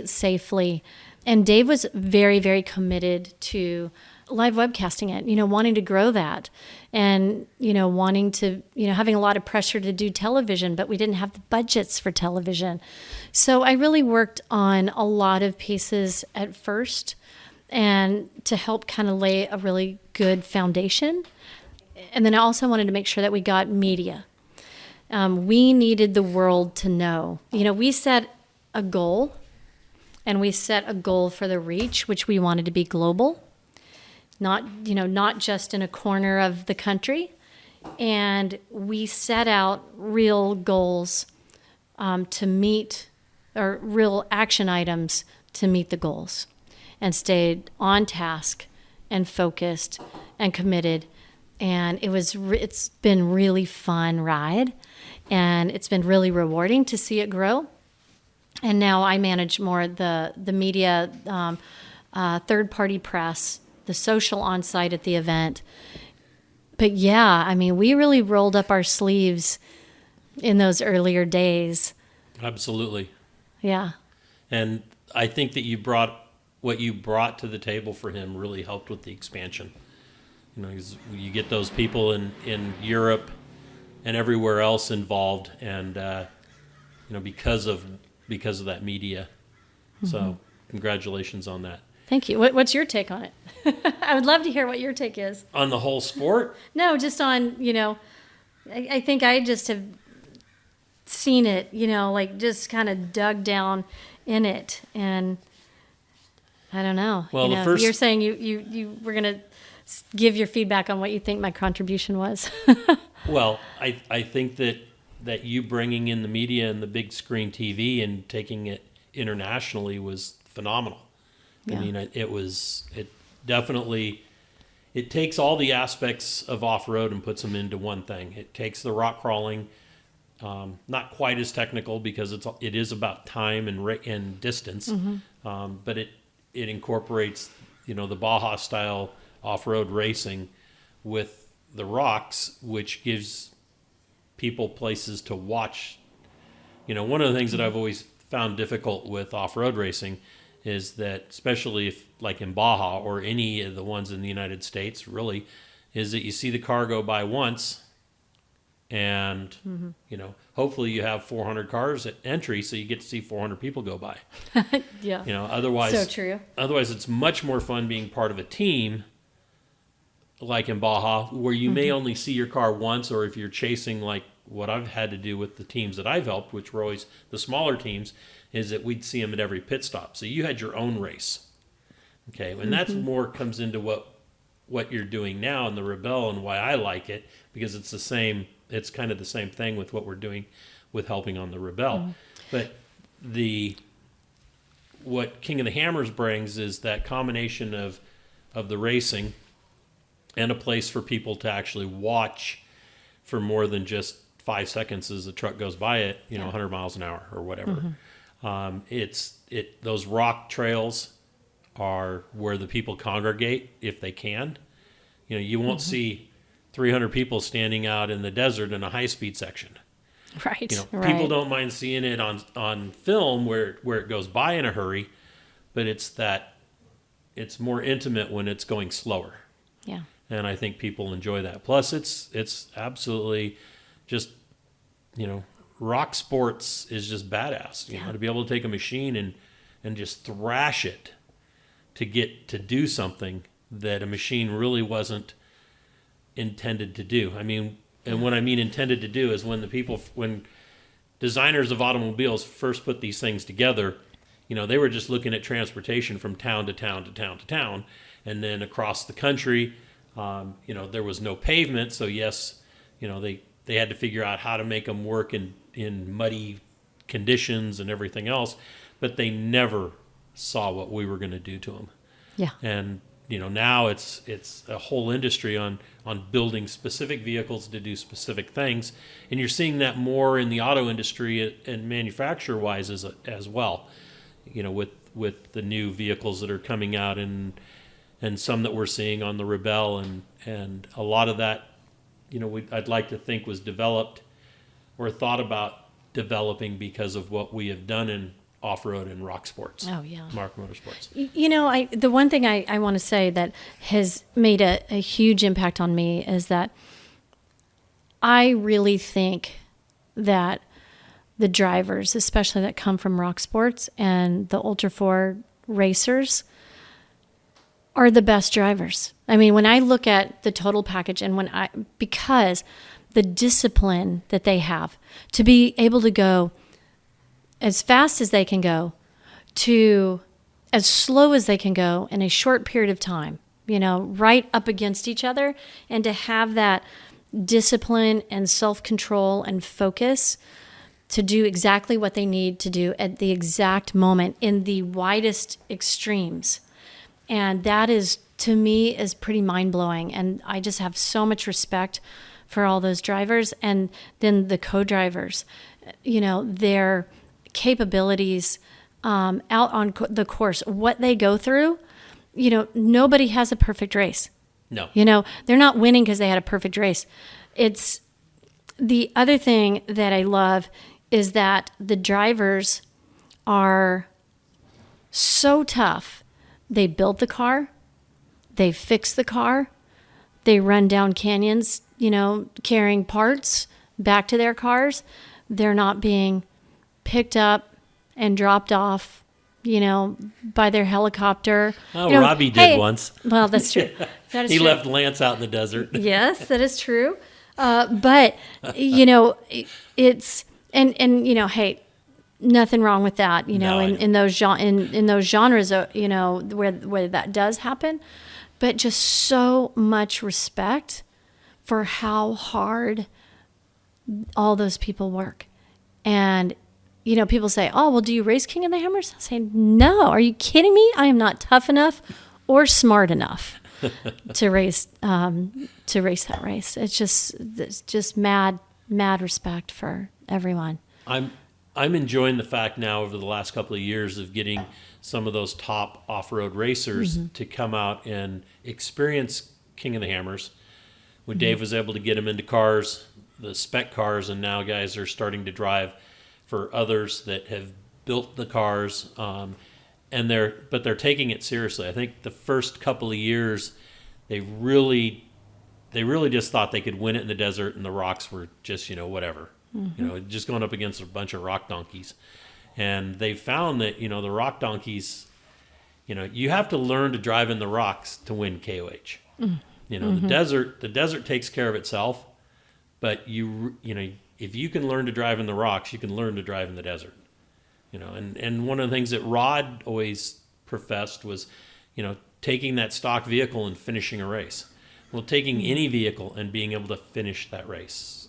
safely. And Dave was very, very committed to live webcasting it, wanting to grow that, and, wanting to, having a lot of pressure to do television, but we didn't have the budgets for television. So I really worked on a lot of pieces at first, and to help kind of lay a really good foundation. And then I also wanted to make sure that we got media. We needed the world to know. We set a goal, and we set a goal for the reach, which we wanted to be global, not just in a corner of the country. And we set out real goals to meet, or real action items to meet the goals, and stayed on task and focused and committed. And it's been really fun ride, and it's been really rewarding to see it grow. And now I manage more the media, third-party press, the social on-site at the event. But yeah, we really rolled up our sleeves in those earlier days. Absolutely. Yeah. And I think that what you brought to the table for him really helped with the expansion. You get those people in Europe and everywhere else involved, and because of that media. Mm-hmm. So congratulations on that. Thank you. What's your take on it? I would love to hear what your take is. On the whole sport? No, just on, I think I just have seen it, just kind of dug down in it. And I don't know. Well, you're saying you were going to give your feedback on what you think my contribution was. Well, I think that you bringing in the media and the big screen TV and taking it internationally was phenomenal. Yeah. It definitely takes all the aspects of off-road and puts them into one thing. It takes the rock crawling, not quite as technical because it is about time and distance, mm-hmm. But it incorporates, the Baja style off-road racing with the rocks, which gives people places to watch. One of the things that I've always found difficult with off-road racing is that, especially if like in Baja or any of the ones in the United States, really, is that you see the car go by once, and mm-hmm. Hopefully you have 400 cars at entry, so you get to see 400 people go by. Yeah. Otherwise, so true. Otherwise, it's much more fun being part of a team, like in Baja, where you mm-hmm. may only see your car once, or if you're chasing, like what I've had to do with the teams that I've helped, which were always the smaller teams, is that we'd see them at every pit stop. So you had your own race. Okay, and mm-hmm. that's more comes into what you're doing now in the Rebelle, and why I like it, because it's kind of the same thing with what we're doing with helping on the Rebelle. Mm-hmm. But what King of the Hammers brings is that combination of the racing and a place for people to actually watch for more than just 5 seconds as the truck goes by it, 100 miles an hour or whatever. Mm-hmm. Those rock trails are where the people congregate if they can. You won't mm-hmm. see 300 people standing out in the desert in a high-speed section. Right. Right. People don't mind seeing it on film where it goes by in a hurry, but it's more intimate when it's going slower. Yeah. And I think people enjoy that. Plus, it's absolutely just, rock sports is just badass. To be able to take a machine and just thrash it to get to do something that a machine really wasn't intended to do. And what I mean intended to do is when designers of automobiles first put these things together, they were just looking at transportation from town to town to town to town, and then across the country. There was no pavement, so yes, they had to figure out how to make them work in muddy conditions and everything else, but they never saw what we were going to do to them. Yeah. And now it's a whole industry on building specific vehicles to do specific things, and you're seeing that more in the auto industry and manufacturer wise as well. With the new vehicles that are coming out and some that we're seeing on the Rebelle, and a lot of that, I'd like to think was developed or thought about developing because of what we have done in off-road and rock sports. Oh, yeah. Mark Motorsports. The one thing I want to say that has made a huge impact on me is that I really think that the drivers, especially that come from rock sports and the Ultra 4 racers, are the best drivers. When I look at the total package, and because the discipline that they have to be able to go as fast as they can go to as slow as they can go in a short period of time, right up against each other, and to have that discipline and self-control and focus to do exactly what they need to do at the exact moment in the widest extremes. And that is, to me, is pretty mind-blowing. And I just have so much respect for all those drivers. And then the co-drivers, their capabilities out on the course, what they go through, nobody has a perfect race. No. They're not winning because they had a perfect race. It's the other thing that I love is that the drivers are so tough. They build the car, they fix the car, they run down canyons, carrying parts back to their cars. They're not being picked up and dropped off, by their helicopter. Oh, Robbie did once. Well, that's true. That is He true. left Lance out in the desert. Yes, that is true. But, it's, and hey, nothing wrong with that, No, in those genres, where that does happen. But just so much respect for how hard all those people work. And, people say, oh, well, do you race King of the Hammers? I say, no, are you kidding me? I am not tough enough or smart enough to race that race. It's just mad respect for everyone. I'm enjoying the fact now over the last couple of years of getting some of those top off-road racers to come out and experience King of the Hammers. When Dave was able to get them into cars, the spec cars, and now guys are starting to drive for others that have built the cars, and they're taking it seriously. I think the first couple of years, they really just thought they could win it in the desert, and the rocks were just whatever, just going up against a bunch of rock donkeys. And they found that the rock donkeys, you have to learn to drive in the rocks to win KOH. The desert takes care of itself, but if you can learn to drive in the rocks, you can learn to drive in the desert. And one of the things that Rod always professed was, taking that stock vehicle and finishing a race. Well, taking any vehicle and being able to finish that race.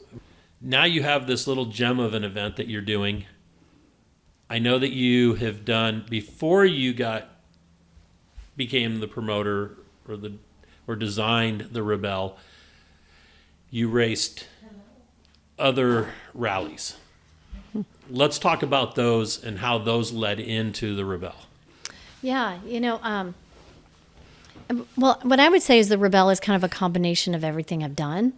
Now you have this little gem of an event that you're doing. I know that you have done, before you became the promoter or designed the Rebelle, you raced other rallies. Let's talk about those and how those led into the Rebelle. Yeah, well, what I would say is the Rebelle is kind of a combination of everything I've done,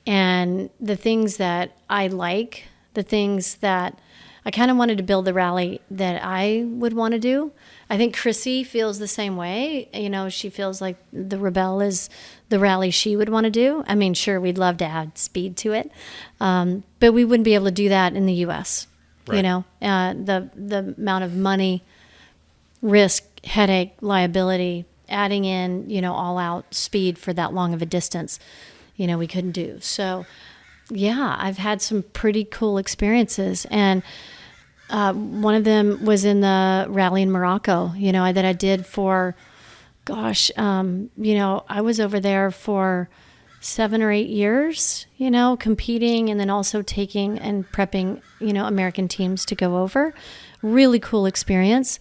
and the things that I like, the things that I kind of wanted to build the rally that I would want to do. I think Chrissy feels the same way. She feels like the Rebelle is the rally she would want to do. I mean, sure, we'd love to add speed to it, but we wouldn't be able to do that in the U.S. Right. The amount of money, risk, headache, liability, adding in, all out speed for that long of a distance, we couldn't do. So, yeah, I've had some pretty cool experiences. And one of them was in the rally in Morocco, that I did for, I was over there for 7 or 8 years, competing and then also taking and prepping, American teams to go over. Really cool experience.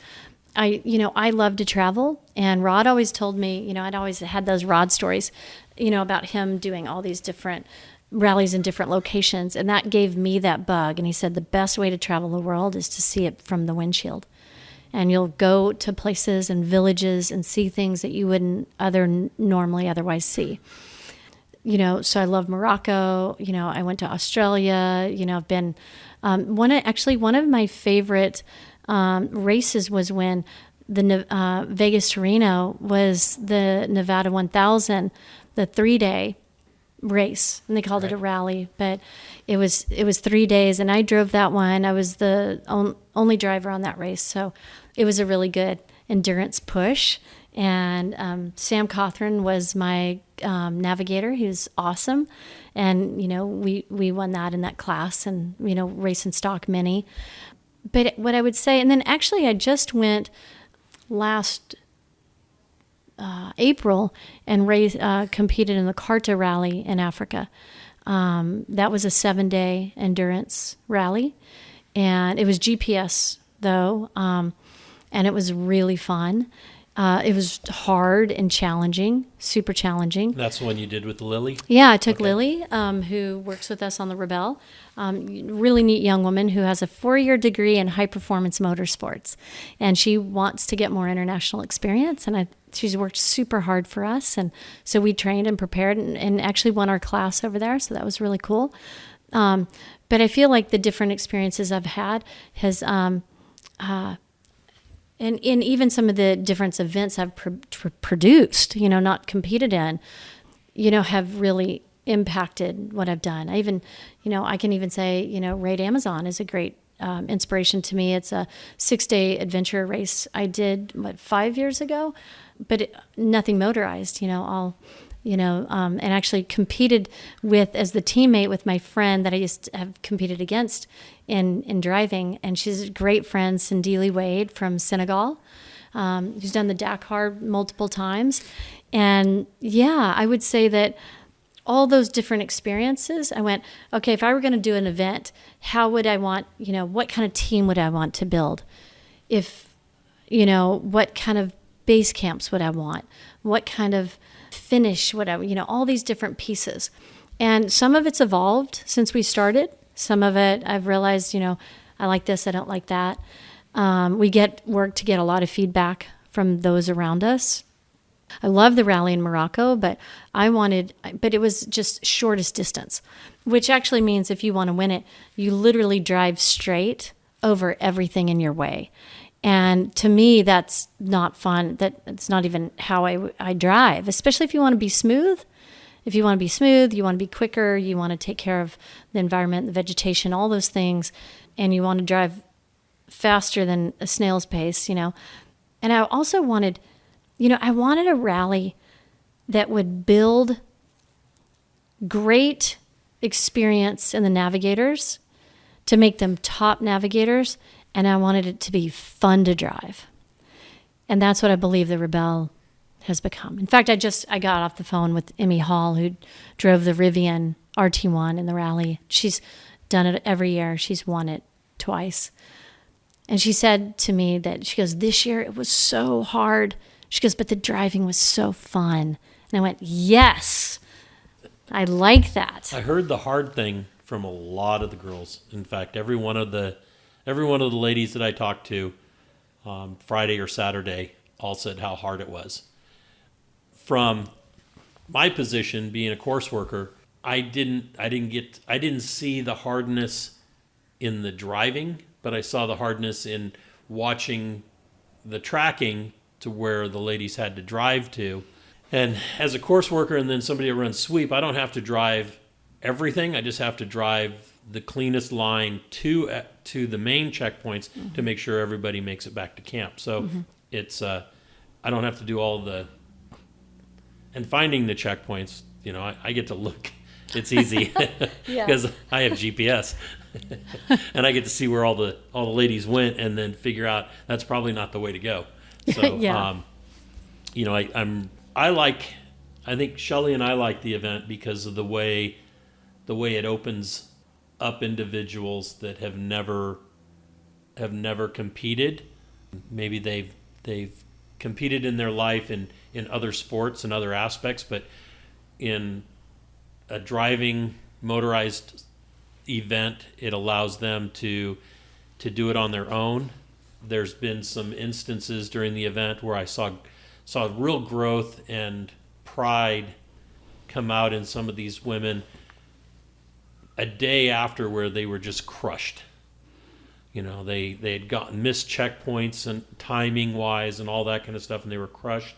I love to travel, and Rod always told me, I'd always had those Rod stories, about him doing all these different rallies in different locations, and that gave me that bug. And he said the best way to travel the world is to see it from the windshield. And you'll go to places and villages and see things that you wouldn't normally otherwise see. So I love Morocco. I went to Australia. I've been one of my favorite races was when the Vegas to Reno was the Nevada 1000, the 3-day race, and they called it a rally, but it was 3 days, and I drove that one. I was the only driver on that race, so it was a really good endurance push, And Sam Cothran was my navigator. He was awesome. And, we won that in that class and, race and stock mini. But what I would say, and then actually I just went last April and competed in the Carta Rally in Africa. That was a 7-day endurance rally. And it was GPS, though, and it was really fun. It was hard and challenging, super challenging. That's the one you did with Lily? Yeah, I took Lily, who works with us on the Rebelle. Really neat young woman who has a 4-year degree in high-performance motorsports. And she wants to get more international experience, and she's worked super hard for us. And so we trained and prepared and actually won our class over there, so that was really cool. But I feel like the different experiences I've had has... And even some of the different events I've produced, not competed in, have really impacted what I've done. I even, I can even say, Raid Amazon is a great inspiration to me. It's a 6-day adventure race I did, 5 years ago, but nothing motorized, and actually competed as the teammate with my friend that I used to have competed against in driving. And she's a great friend, Sindili Wade from Senegal, who's done the Dakar multiple times. And yeah, I would say that all those different experiences, I went, okay, if I were going to do an event, how would I want, what kind of team would I want to build? What kind of base camps would I want? What kind of finish, whatever, all these different pieces. And some of it's evolved since we started. Some of it I've realized, I like this, I don't like that. We work to get a lot of feedback from those around us. I love the rally in Morocco, but it was just shortest distance, which actually means if you want to win it, you literally drive straight over everything in your way. And to me, that's not fun. It's not even how I drive, especially if you want to be smooth. If you want to be smooth, you want to be quicker, you want to take care of the environment, the vegetation, all those things, and you want to drive faster than a snail's pace, And I also wanted, I wanted a rally that would build great experience in the navigators to make them top navigators. And I wanted it to be fun to drive. And that's what I believe the Rebelle has become. In fact, I got off the phone with Emmy Hall, who drove the Rivian RT1 in the rally. She's done it every year. She's won it twice. And she said to me that, she goes, this year it was so hard. She goes, but the driving was so fun. And I went, yes, I like that. I heard the hard thing from a lot of the girls. In fact, every one of the ladies that I talked to Friday or Saturday all said how hard it was. From my position being a course worker, I didn't see the hardness in the driving, but I saw the hardness in watching the tracking to where the ladies had to drive to. And as a course worker and then somebody that runs sweep, I don't have to drive everything. I just have to drive the cleanest line to the main checkpoints to make sure everybody makes it back to camp. So it's I don't have to do all the and finding the checkpoints. I get to look. It's easy because I have GPS, and I get to see where all the ladies went, and then figure out that's probably not the way to go. So I think Shelley and I like the event because of the way it opens up individuals that have never competed. Maybe they've competed in their life in other sports and other aspects, but in a driving motorized event, it allows them to do it on their own. There's been some instances during the event where I saw real growth and pride come out in some of these women a day after, where they were just crushed. They had gotten missed checkpoints and timing wise and all that kind of stuff, and they were crushed.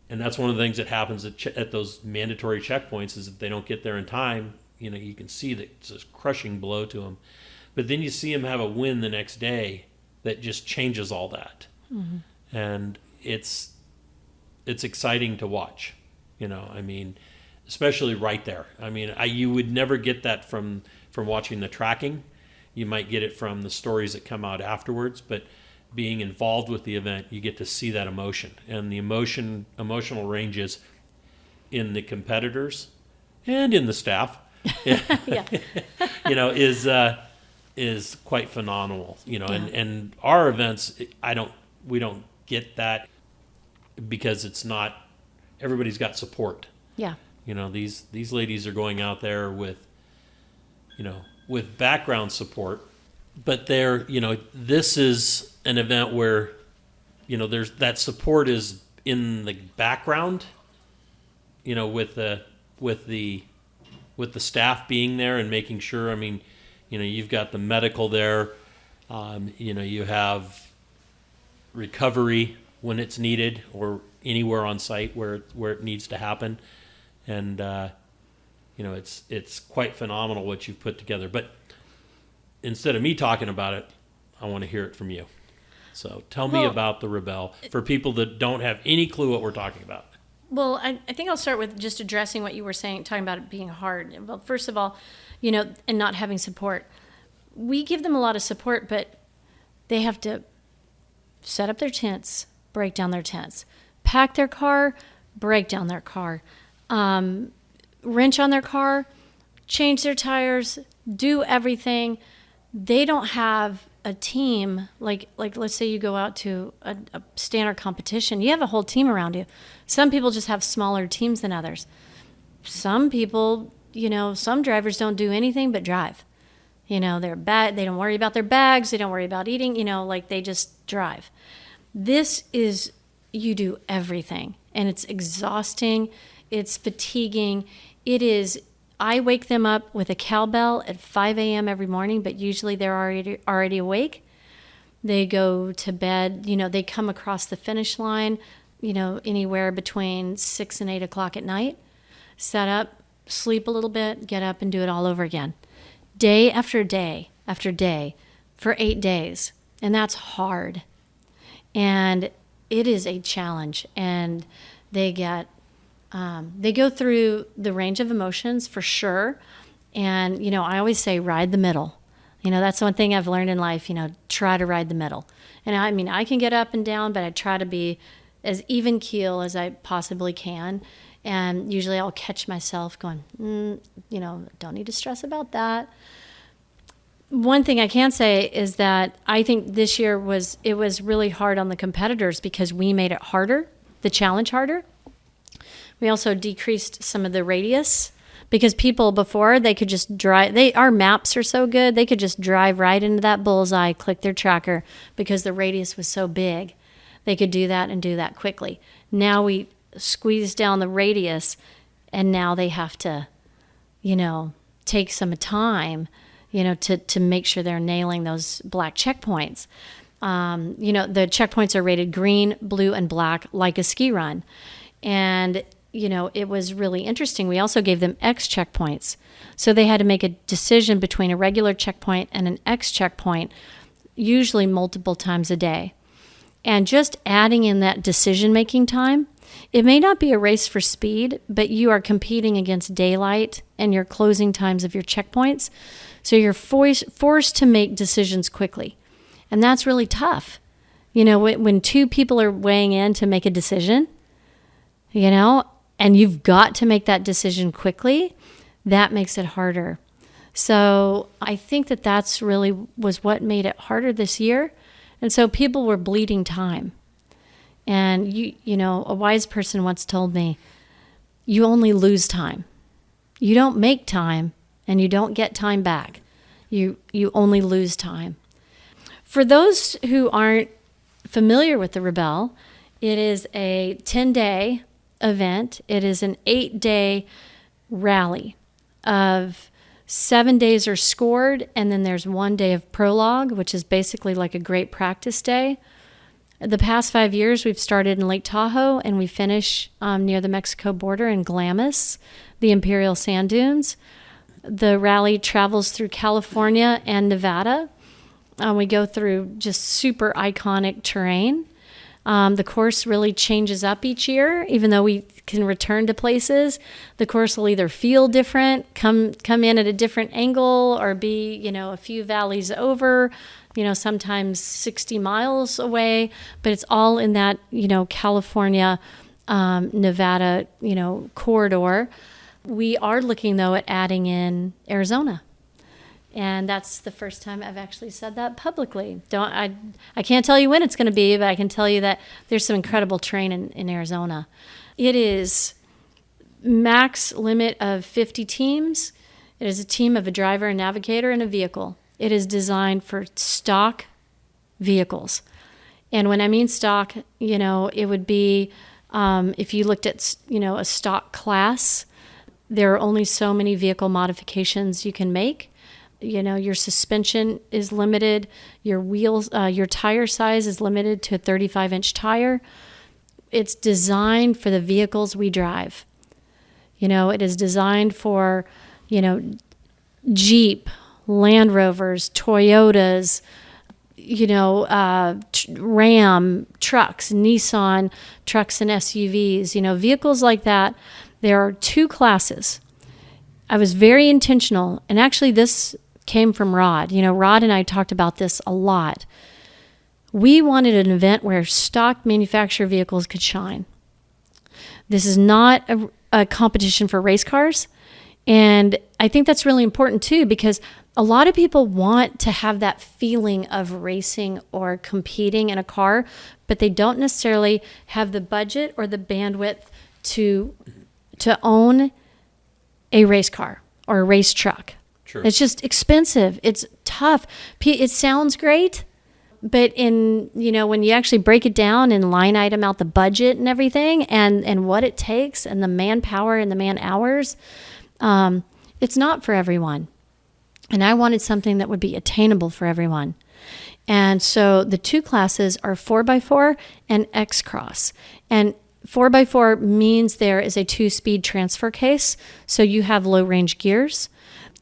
And that's one of the things that happens at those mandatory checkpoints, is if they don't get there in time, you can see that it's a crushing blow to them. But then you see them have a win the next day that just changes all that. And it's it's exciting to watch. I mean, especially right there. I mean, you would never get that from watching the tracking. You might get it from the stories that come out afterwards, but being involved with the event, you get to see that emotion, and the emotional ranges in the competitors and in the staff, Yeah. is quite phenomenal. Yeah. And our events, we don't get that because it's not everybody's got support. Yeah. These ladies are going out there with background support, but this is an event where there's that support is in the background, with the staff being there and making sure. I mean, you've got the medical there, you have recovery when it's needed, or anywhere on site where it needs to happen, and it's quite phenomenal what you've put together. But instead of me talking about it, I want to hear it from you. So tell me about the Rebelle for people that don't have any clue what we're talking about. Well, I think I'll start with just addressing what you were saying, talking about it being hard. Well, first of all, and not having support. We give them a lot of support, but they have to set up their tents, break down their tents, pack their car, break down their car, wrench on their car, change their tires, do everything. They don't have a team like let's say you go out to a standard competition. You have a whole team around you. Some people just have smaller teams than others. Some people, some drivers don't do anything but drive. They're bad. They don't worry about their bags. They don't worry about eating. They just drive. This is, you do everything, and it's exhausting. It's fatiguing. It is. I wake them up with a cowbell at 5 a.m. every morning, but usually they're already awake. They go to bed. They come across the finish line, anywhere between 6 and 8 o'clock at night. Set up, sleep a little bit, get up and do it all over again. Day after day after day for 8 days. And that's hard. And it is a challenge. And they go through the range of emotions for sure. And, I always say ride the middle. That's one thing I've learned in life, try to ride the middle. And I can get up and down, but I try to be as even keel as I possibly can. And usually I'll catch myself going, don't need to stress about that. One thing I can say is that I think this year was really hard on the competitors because we made it harder, the challenge harder. We also decreased some of the radius because people before, they could just drive. Our maps are so good, they could just drive right into that bullseye, click their tracker because the radius was so big. They could do that and do that quickly. Now we squeeze down the radius, and now they have to, take some time, to make sure they're nailing those black checkpoints. The checkpoints are rated green, blue, and black like a ski run. And, it was really interesting. We also gave them X checkpoints. So they had to make a decision between a regular checkpoint and an X checkpoint, usually multiple times a day. And just adding in that decision-making time, it may not be a race for speed, but you are competing against daylight and your closing times of your checkpoints. So you're forced to make decisions quickly. And that's really tough. When two people are weighing in to make a decision, and you've got to make that decision quickly, that makes it harder. So I think that's really was what made it harder this year. And so people were bleeding time. And a wise person once told me, you only lose time. You don't make time and you don't get time back. You only lose time. For those who aren't familiar with the Rebelle, it is a 10-day event. It is an 8-day rally of 7 days are scored, and then there's 1 day of prologue, which is basically like a great practice day. The past 5 years, we've started in Lake Tahoe, and we finish near the Mexico border in Glamis, the Imperial Sand Dunes. The rally travels through California and Nevada. We go through just super iconic terrain. The course really changes up each year, even though we can return to places. The course will either feel different, come in at a different angle, or be, a few valleys over, sometimes 60 miles away. But it's all in that, California, Nevada, corridor. We are looking, though, at adding in Arizona. And that's the first time I've actually said that publicly. I can't tell you when it's going to be, but I can tell you that there's some incredible terrain in Arizona. It is max limit of 50 teams. It is a team of a driver, a navigator, and a vehicle. It is designed for stock vehicles. And when I mean stock, it would be, if you looked at, a stock class, there are only so many vehicle modifications you can make. Your suspension is limited, your wheels, your tire size is limited to a 35-inch tire. It's designed for the vehicles we drive. It is designed for, Jeep, Land Rovers, Toyotas, Ram trucks, Nissan trucks and SUVs, vehicles like that. There are two classes. I was very intentional, and actually this came from Rod. Rod and I talked about this a lot. We wanted an event where stock manufacturer vehicles could shine. This is not a competition for race cars. And I think that's really important too, because a lot of people want to have that feeling of racing or competing in a car, but they don't necessarily have the budget or the bandwidth to own a race car or a race truck. Sure. It's just expensive. It's tough. It sounds great, but when you actually break it down and line item out the budget and everything and what it takes and the manpower and the man hours, it's not for everyone. And I wanted something that would be attainable for everyone. And so the two classes are 4x4 and X-Cross. And 4x4 means there is a 2-speed transfer case, so you have low-range gears.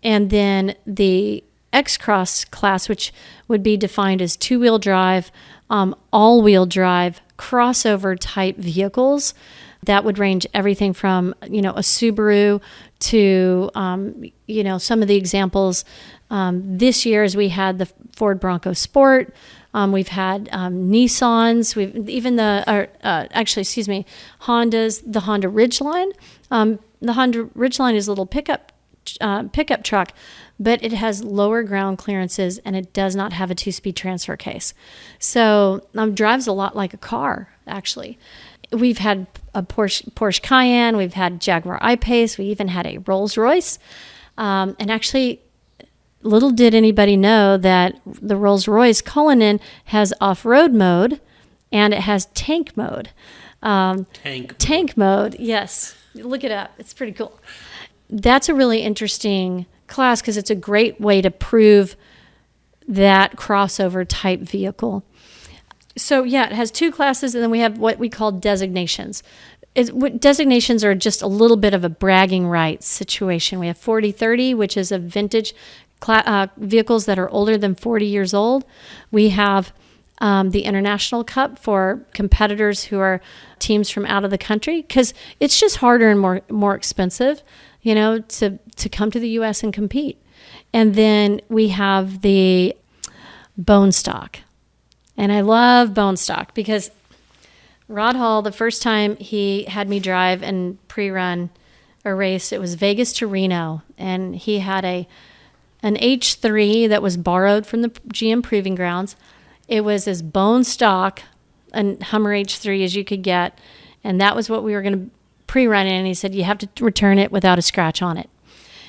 And then the X-Cross class, which would be defined as 2-wheel drive, all-wheel drive, crossover type vehicles, that would range everything from, a Subaru to, some of the examples this year as we had the Ford Bronco Sport. We've had Nissans. We've even Hondas. The Honda Ridgeline. The Honda Ridgeline is a little pickup truck, but it has lower ground clearances and it does not have a 2-speed transfer case. So drives a lot like a car, actually. We've had a Porsche Cayenne. We've had Jaguar I-Pace. We even had a Rolls Royce. And actually, little did anybody know that the Rolls Royce Cullinan has off-road mode and it has tank mode. Tank mode, yes. Look it up. It's pretty cool. That's a really interesting class because it's a great way to prove that crossover type vehicle. So yeah, it has two classes, and then we have what we call designations. Designations are just a little bit of a bragging rights situation. We have 40-30, which is a vintage vehicles that are older than 40 years old. We have the International Cup for competitors who are teams from out of the country, because it's just harder and more expensive, to come to the U.S. and compete. And then we have the bone stock. And I love bone stock because Rod Hall, the first time he had me drive and pre-run a race, it was Vegas to Reno. And he had an H3 that was borrowed from the GM Proving Grounds. It was as bone stock, a Hummer H3 as you could get. And that was what we were going to pre-run in. And he said, you have to return it without a scratch on it.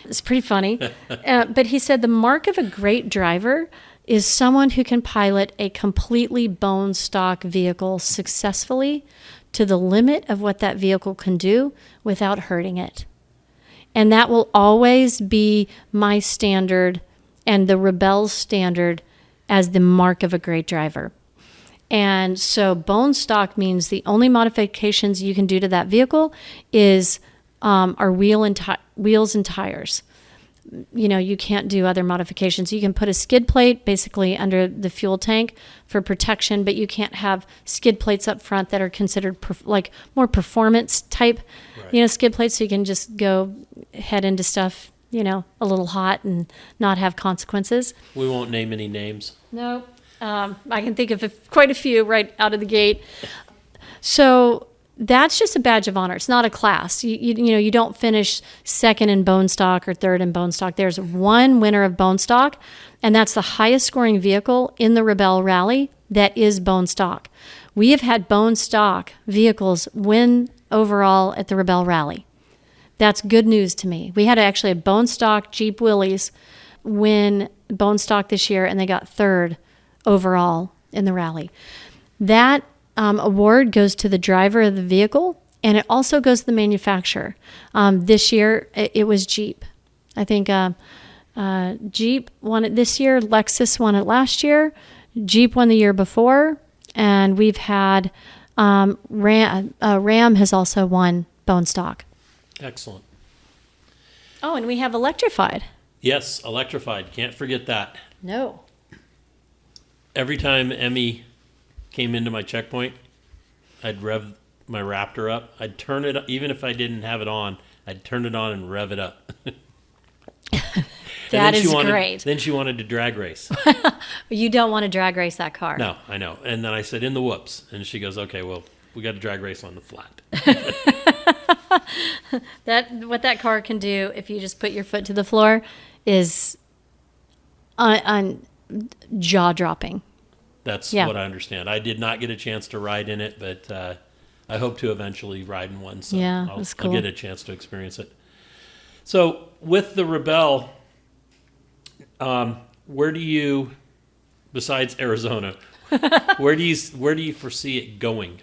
It's pretty funny. But he said the mark of a great driver is someone who can pilot a completely bone stock vehicle successfully to the limit of what that vehicle can do without hurting it. And that will always be my standard and the Rebelle standard as the mark of a great driver. And so bone stock means the only modifications you can do to that vehicle are wheels and tires. you can't do other modifications. You can put a skid plate basically under the fuel tank for protection, but you can't have skid plates up front that are considered like more performance type, skid plates. So you can just go head into stuff, a little hot and not have consequences. We won't name any names. No, I can think of quite a few right out of the gate. So that's just a badge of honor. It's not a class. You don't finish second in bone stock or third in bone stock. There's one winner of bone stock, and that's the highest scoring vehicle in the Rebelle Rally that is bone stock. We have had bone stock vehicles win overall at the Rebelle Rally. That's good news to me. We had actually a bone stock Jeep Willys win bone stock this year, and they got third overall in the rally. That award goes to the driver of the vehicle, and it also goes to the manufacturer. This year, it was Jeep. I think Jeep won it this year. Lexus won it last year. Jeep won the year before. And we've had Ram has also won bone stock. Excellent. Oh, and we have electrified. Yes, electrified. Can't forget that. No. Every time Emmy came into my checkpoint, I'd rev my Raptor up. I'd turn it up, even if I didn't have it on, I'd turn it on and rev it up. That is great. Then she wanted to drag race. You don't want to drag race that car. No, I know. And then I said, in the whoops. And she goes, okay, well, we got to drag race on the flat. What that car can do, if you just put your foot to the floor, is jaw-dropping. That's what I understand. I did not get a chance to ride in it, but I hope to eventually ride in one. So that's cool. I'll get a chance to experience it. So with the Rebelle, where do you, besides Arizona, where do you foresee it going?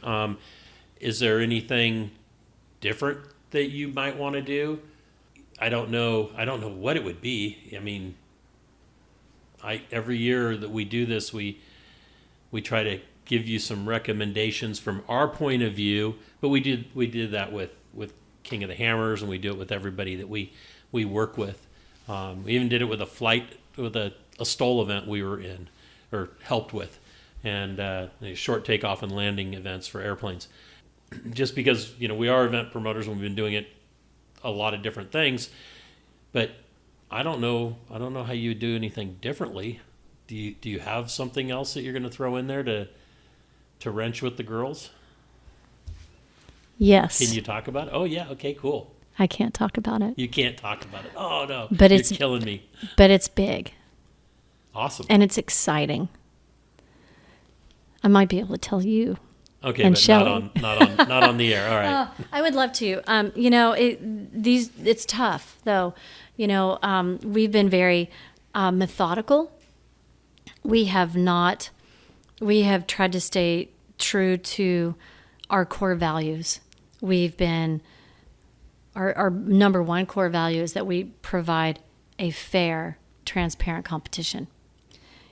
Is there anything different that you might want to do? I don't know what it would be. I mean, every year that we do this, we try to give you some recommendations from our point of view, but we did that with King of the Hammers, and we do it with everybody that we work with. We even did it with a STOL event we were in or helped with, and short takeoff and landing events for airplanes. Just because we are event promoters and we've been doing it a lot of different things, but I don't know how you would do anything differently. Do you have something else that you're going to throw in there to wrench with the girls? Yes. Can you talk about it? Oh yeah, okay, cool. I can't talk about it. You can't talk about it. Oh no, but you're killing me. But it's big. Awesome. And it's exciting. I might be able to tell you. Okay, and but Shelley. not on the air. All right. I would love to. It's tough though. We've been very methodical. We have tried to stay true to our core values. We've been, our number one core value is that we provide a fair, transparent competition.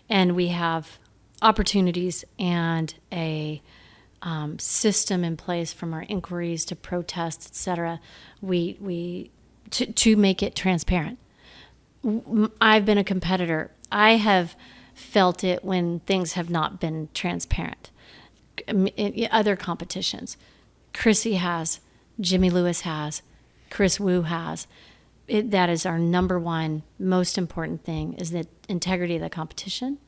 And we have opportunities and a system in place, from our inquiries to protests, et cetera, to make it transparent. I've been a competitor. I have felt it when things have not been transparent. In other competitions, Chrissy has, Jimmy Lewis has, Chris Wu has. That is our number one most important thing, is the integrity of the competition.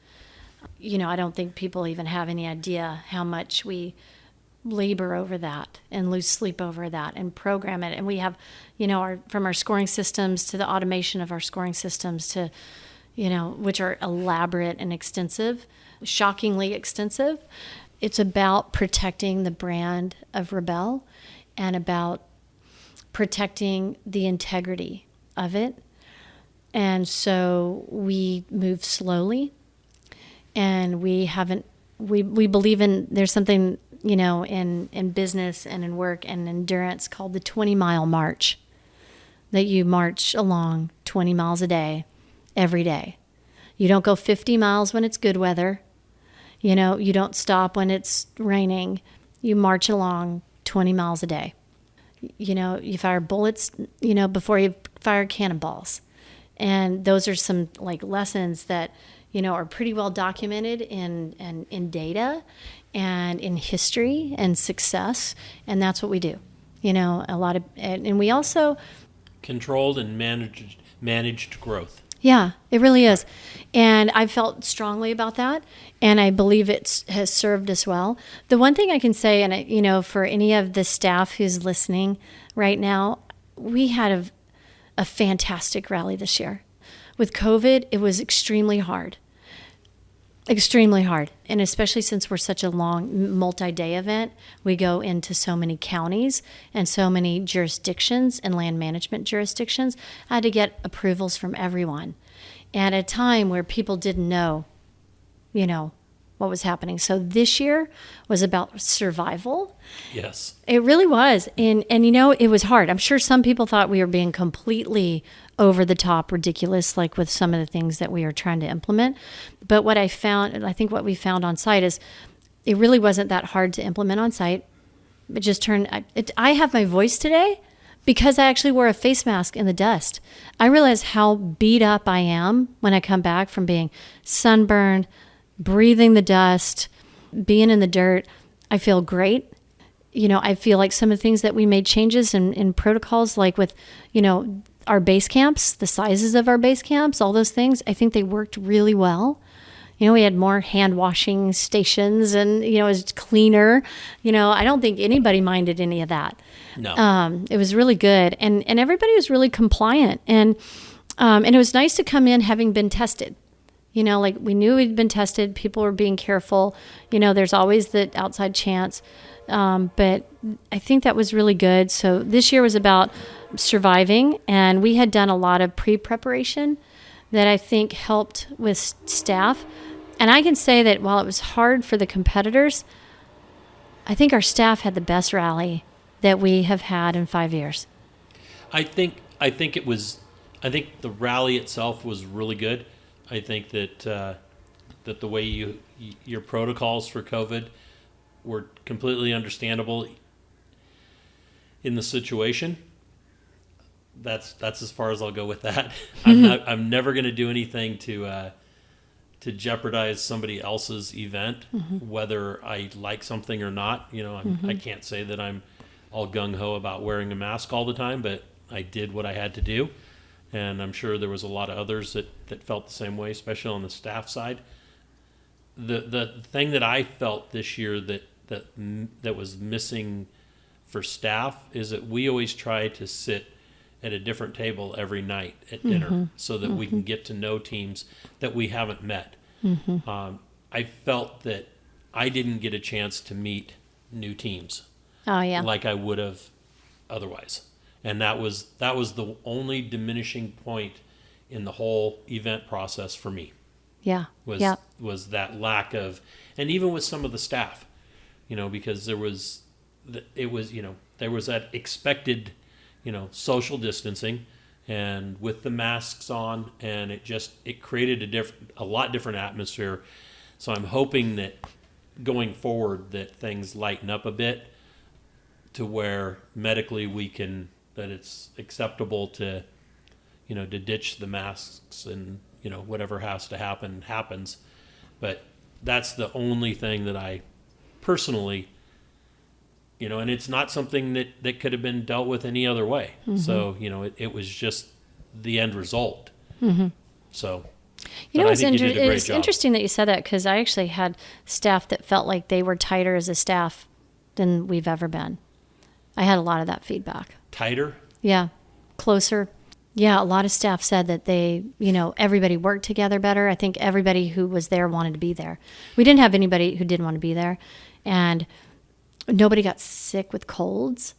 I don't think people even have any idea how much we labor over that and lose sleep over that and program it. And we have, from our scoring systems to the automation of our scoring systems to, which are elaborate and extensive, shockingly extensive. It's about protecting the brand of Rebelle and about protecting the integrity of it. And so we move slowly. And we believe there's something, in business and in work and endurance called the 20-mile march, that you march along 20 miles a day, every day. You don't go 50 miles when it's good weather. You don't stop when it's raining. You march along 20 miles a day. You fire bullets, before you fire cannonballs. And those are some like lessons that, are pretty well documented in data and in history and success. And that's what we do. A lot of, and we also Controlled and managed growth. Yeah, it really is. And I felt strongly about that. And I believe it has served us well. The one thing I can say, and for any of the staff who's listening right now, we had a fantastic rally this year. With COVID, it was extremely hard. Extremely hard. And especially since we're such a long multi-day event, we go into so many counties and so many jurisdictions and land management jurisdictions. I had to get approvals from everyone at a time where people didn't know, what was happening. So this year was about survival. Yes. It really was. And it was hard. I'm sure some people thought we were being completely over the top ridiculous, like with some of the things that we are trying to implement. But what I found, and I think what we found on site, is it really wasn't that hard to implement on site. It just I have my voice today because I actually wore a face mask in the dust. I realized how beat up I am when I come back from being sunburned, breathing the dust, being in the dirt. I feel great. I feel like some of the things that we made changes in protocols, like with, our base camps, the sizes of our base camps, all those things, I think they worked really well. We had more hand washing stations and, it was cleaner. I don't think anybody minded any of that. No. It was really good. And everybody was really compliant. And it was nice to come in having been tested. Like we knew we'd been tested. People were being careful. There's always the outside chance. But I think that was really good. So this year was about surviving, and we had done a lot of pre-preparation that I think helped with staff. And I can say that while it was hard for the competitors, I think our staff had the best rally that we have had in 5 years. I think the rally itself was really good. I think that the way your protocols for COVID were completely understandable in the situation. That's as far as I'll go with that. I'm never going to do anything to jeopardize somebody else's event, whether I like something or not. I can't say that I'm all gung-ho about wearing a mask all the time, but I did what I had to do. And I'm sure there was a lot of others that felt the same way, especially on the staff side. The thing that I felt this year that was missing for staff is that we always try to sit at a different table every night at dinner so that we can get to know teams that we haven't met. I felt that I didn't get a chance to meet new teams like I would have otherwise. And that was the only diminishing point in the whole event process for me. Was that lack of, and even with some of the staff, because there was that expected, social distancing, and with the masks on, and it created a lot different atmosphere. So I'm hoping that going forward that things lighten up a bit to where medically that it's acceptable to ditch the masks and, whatever has to happen happens. But that's the only thing that I personally, and it's not something that could have been dealt with any other way. So, it was just the end result. So, it's interesting that you said that, because I actually had staff that felt like they were tighter as a staff than we've ever been. I had a lot of that feedback. Tighter? Yeah. Closer. Yeah, a lot of staff said that they, everybody worked together better. I think everybody who was there wanted to be there. We didn't have anybody who didn't want to be there. And nobody got sick with colds.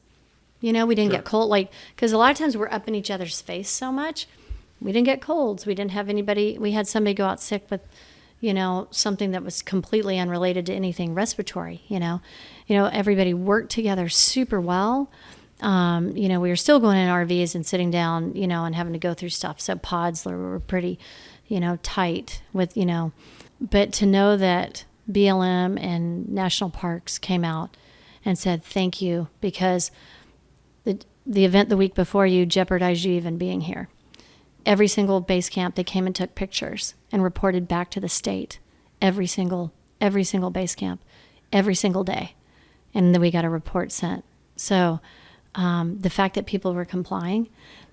We didn't get cold, because a lot of times we're up in each other's face so much. We didn't get colds. We didn't have anybody. We had somebody go out sick with, something that was completely unrelated to anything respiratory. Everybody worked together super well. We were still going in RVs and sitting down, and having to go through stuff. So pods were pretty, tight with, but to know that BLM and national parks came out and said, thank you, because the event the week before you jeopardized you even being here. every single base camp, they came and took pictures and reported back to the state. Every single base camp, every single day. And then we got a report sent. So the fact that people were complying,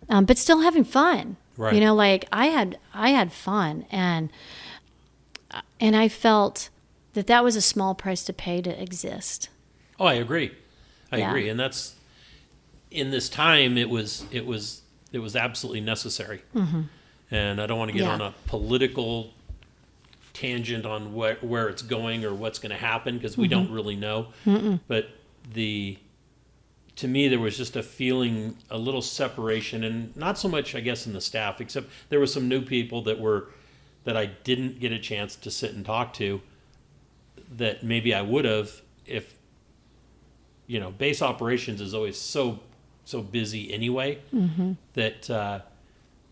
but still having fun. Right. You know, like I had fun, and I felt that was a small price to pay to exist. Oh, I agree. I Yeah. agree. And that's, in this time, it was absolutely necessary. Mm-hmm. And I don't want to get Yeah. on a political tangent on where it's going or what's going to happen, because we don't really know. But to me, there was just a feeling, a little separation, and not so much, I guess, in the staff, except there were some new people that I didn't get a chance to sit and talk to, that maybe I would have if, base operations is always so busy anyway, that,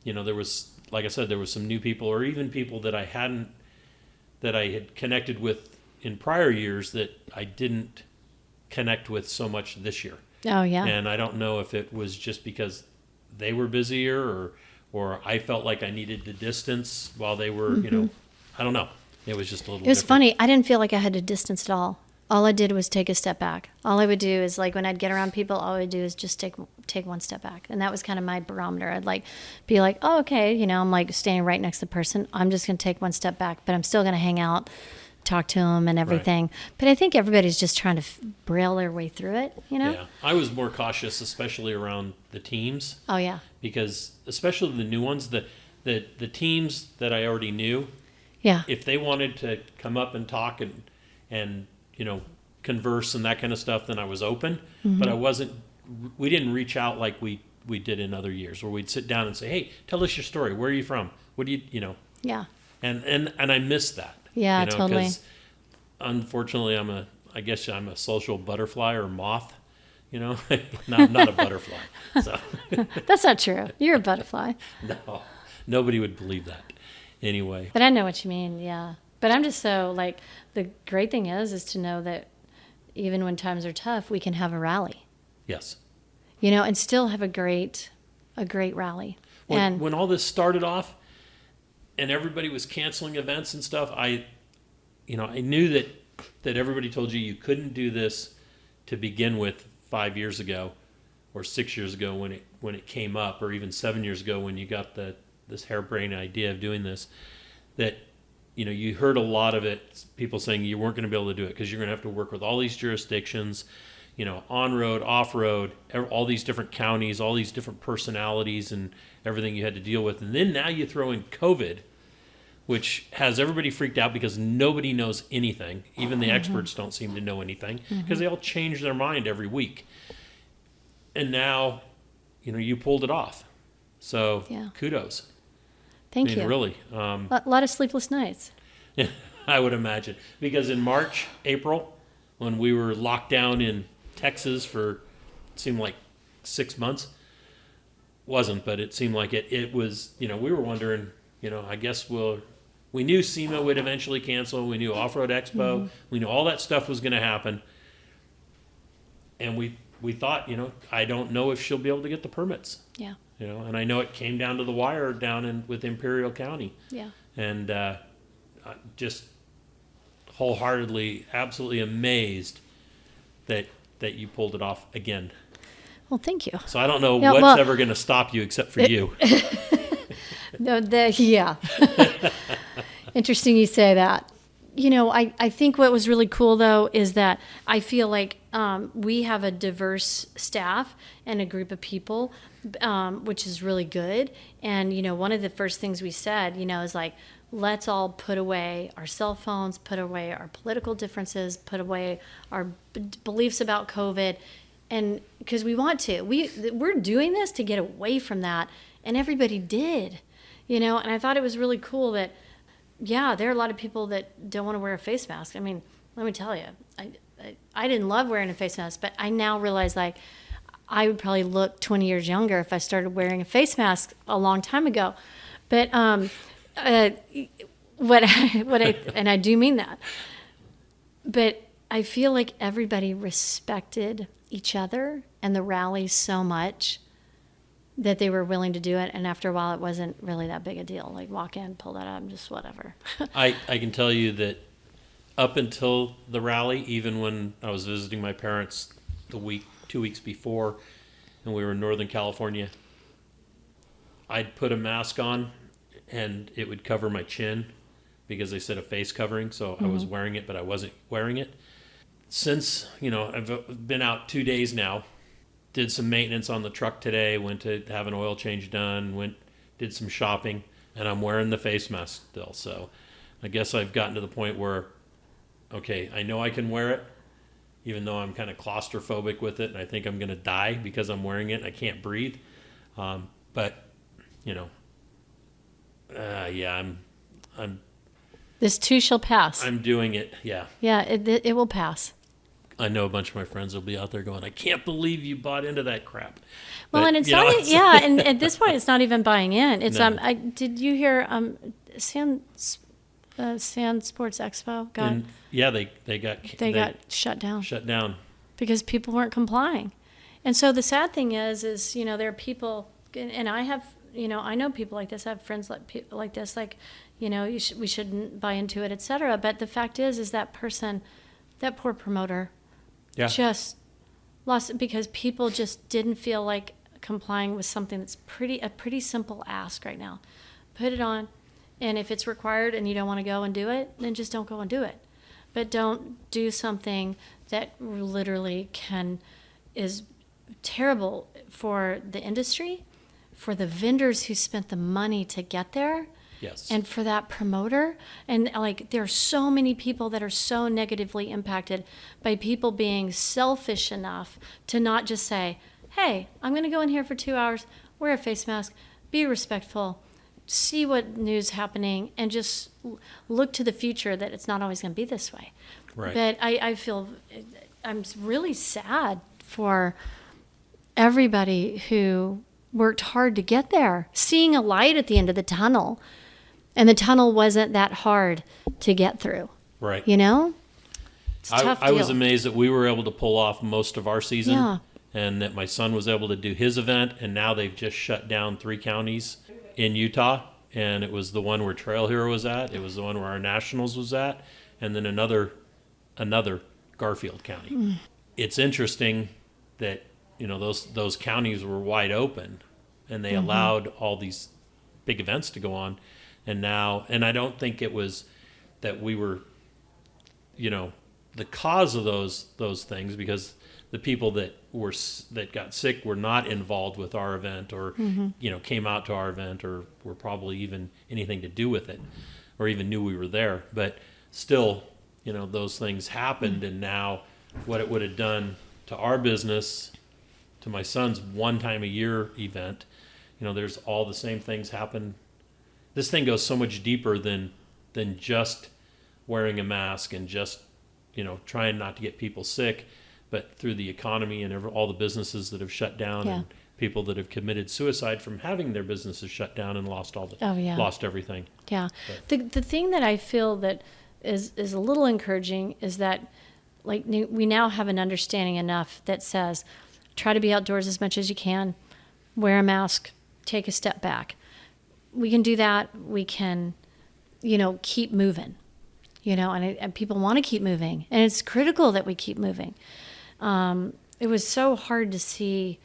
there was, like I said, there was some new people, or even people that I had connected with in prior years that I didn't connect with so much this year. Oh, yeah. And I don't know if it was just because they were busier, or I felt like I needed the distance while they were, I don't know. It was just a little It was different. funny. I didn't feel like I had to distance at all. All I did was take a step back. All I would do is, like, when I'd get around people, all I would do is just take one step back. And that was kind of my barometer. I'd be like, oh, okay, I'm like standing right next to the person. I'm just going to take one step back, but I'm still going to hang out, talk to them and everything. Right. But I think everybody's just trying to braille their way through it, Yeah. I was more cautious, especially around the teams. Oh, yeah. Because especially the new ones, the teams that I already knew, yeah, if they wanted to come up and talk and converse and that kind of stuff, then I was open. But we didn't reach out like we did in other years, where we'd sit down and say, hey, tell us your story. Where are you from? What do you. Yeah. And I miss that. Yeah, totally. 'Cause unfortunately, I guess I'm a social butterfly or moth, No, I'm not a butterfly. So. That's not true. You're a butterfly. No, nobody would believe that. Anyway. But I know what you mean, yeah. But I'm just so, the great thing is to know that even when times are tough, we can have a rally. Yes. And still have a great rally. When all this started off and everybody was canceling events and stuff, I knew that everybody told you couldn't do this to begin with 5 years ago or 6 years ago when it came up, or even 7 years ago when you got this harebrained idea of doing this, that you heard a lot of it, people saying you weren't going to be able to do it because you're going to have to work with all these jurisdictions, on-road, off-road, all these different counties, all these different personalities and everything you had to deal with. And then now you throw in COVID, which has everybody freaked out because nobody knows anything. Even the experts don't seem to know anything because they all change their mind every week. And now, you pulled it off. So kudos. Thank you. Really. A lot of sleepless nights. I would imagine. Because in March, April, when we were locked down in Texas for, it seemed like 6 months, wasn't, but it seemed like it was, we were wondering, I guess we knew SEMA would eventually cancel. We knew Off-Road Expo. We knew all that stuff was going to happen. And we thought, I don't know if she'll be able to get the permits. Yeah. And I know it came down to the wire down with Imperial County. Yeah. And just wholeheartedly, absolutely amazed that you pulled it off again. Well, thank you. So I don't know what's ever going to stop you except for you. No, yeah. Interesting you say that. I think what was really cool, though, is that I feel like we have a diverse staff and a group of people, which is really good. And, one of the first things we said, is let's all put away our cell phones, put away our political differences, put away our beliefs about COVID. And because we want to. We're doing this to get away from that. And everybody did, And I thought it was really cool that, yeah, there are a lot of people that don't want to wear a face mask. I mean, let me tell you, I didn't love wearing a face mask, but I now realize I would probably look 20 years younger if I started wearing a face mask a long time ago. But what I do mean that. But I feel like everybody respected each other and the rally so much that they were willing to do it. And after a while, it wasn't really that big a deal. Like walk in, pull that up, just whatever. I can tell you that up until the rally, even when I was visiting my parents 2 weeks before, and we were in Northern California, I'd put a mask on and it would cover my chin because they said a face covering. So I was wearing it, but I wasn't wearing it. Since, I've been out 2 days now, did some maintenance on the truck today, went to have an oil change done, did some shopping, and I'm wearing the face mask still. So I guess I've gotten to the point where, okay, I know I can wear it, even though I'm kind of claustrophobic with it, and I think I'm going to die because I'm wearing it and I can't breathe. But, I'm This too shall pass. I'm doing it, yeah. Yeah, it will pass. I know a bunch of my friends will be out there going, I can't believe you bought into that crap. Well, But, and it's you know, not, it's- yeah, and at this point, it's not even buying in. It's, No. did you hear, Sand Sports Expo got, and, yeah, they they got shut down shut down. because people weren't complying. And so the sad thing is, there are people, and I have, I know people like this, I have friends like this, like, we shouldn't buy into it, et cetera. But the fact is that person, that poor promoter, Yeah. just lost it because people just didn't feel like complying with something that's a pretty simple ask right now. Put it on, and if it's required and you don't want to go and do it, then just don't go and do it. But don't do something that literally is terrible for the industry, for the vendors who spent the money to get there, Yes. and for that promoter. And like, there are so many people that are so negatively impacted by people being selfish enough to not just say, hey, I'm going to go in here for 2 hours, wear a face mask, be respectful, see what news happening, and just look to the future that it's not always going to be this way. Right. But I feel, I'm really sad for everybody who worked hard to get there, seeing a light at the end of the tunnel. And the tunnel wasn't that hard to get through. Right. It's a tough I was deal. amazed that we were able to pull off most of our season, Yeah. and that my son was able to do his event, and now they've just shut down 3 counties in Utah, and it was the one where Trail Hero was at, it was the one where our Nationals was at, and then another Garfield County. It's interesting that those counties were wide open, and they allowed all these big events to go on. And I don't think it was that we were, the cause of those things, because the people that got sick were not involved with our event, or came out to our event, or were probably even anything to do with it, or even knew we were there. But still, those things happened, and now what it would have done to our business, to my son's 1 time a year event, there's all the same things happen. This thing goes so much deeper than just wearing a mask and just, trying not to get people sick, but through the economy and all the businesses that have shut down, Yeah. and people that have committed suicide from having their businesses shut down and lost lost everything. Yeah. The thing that I feel that is a little encouraging is that, like, we now have an understanding enough that says, try to be outdoors as much as you can, wear a mask, take a step back. We can do that. We can, keep moving, and people want to keep moving, and it's critical that we keep moving. It was so hard to see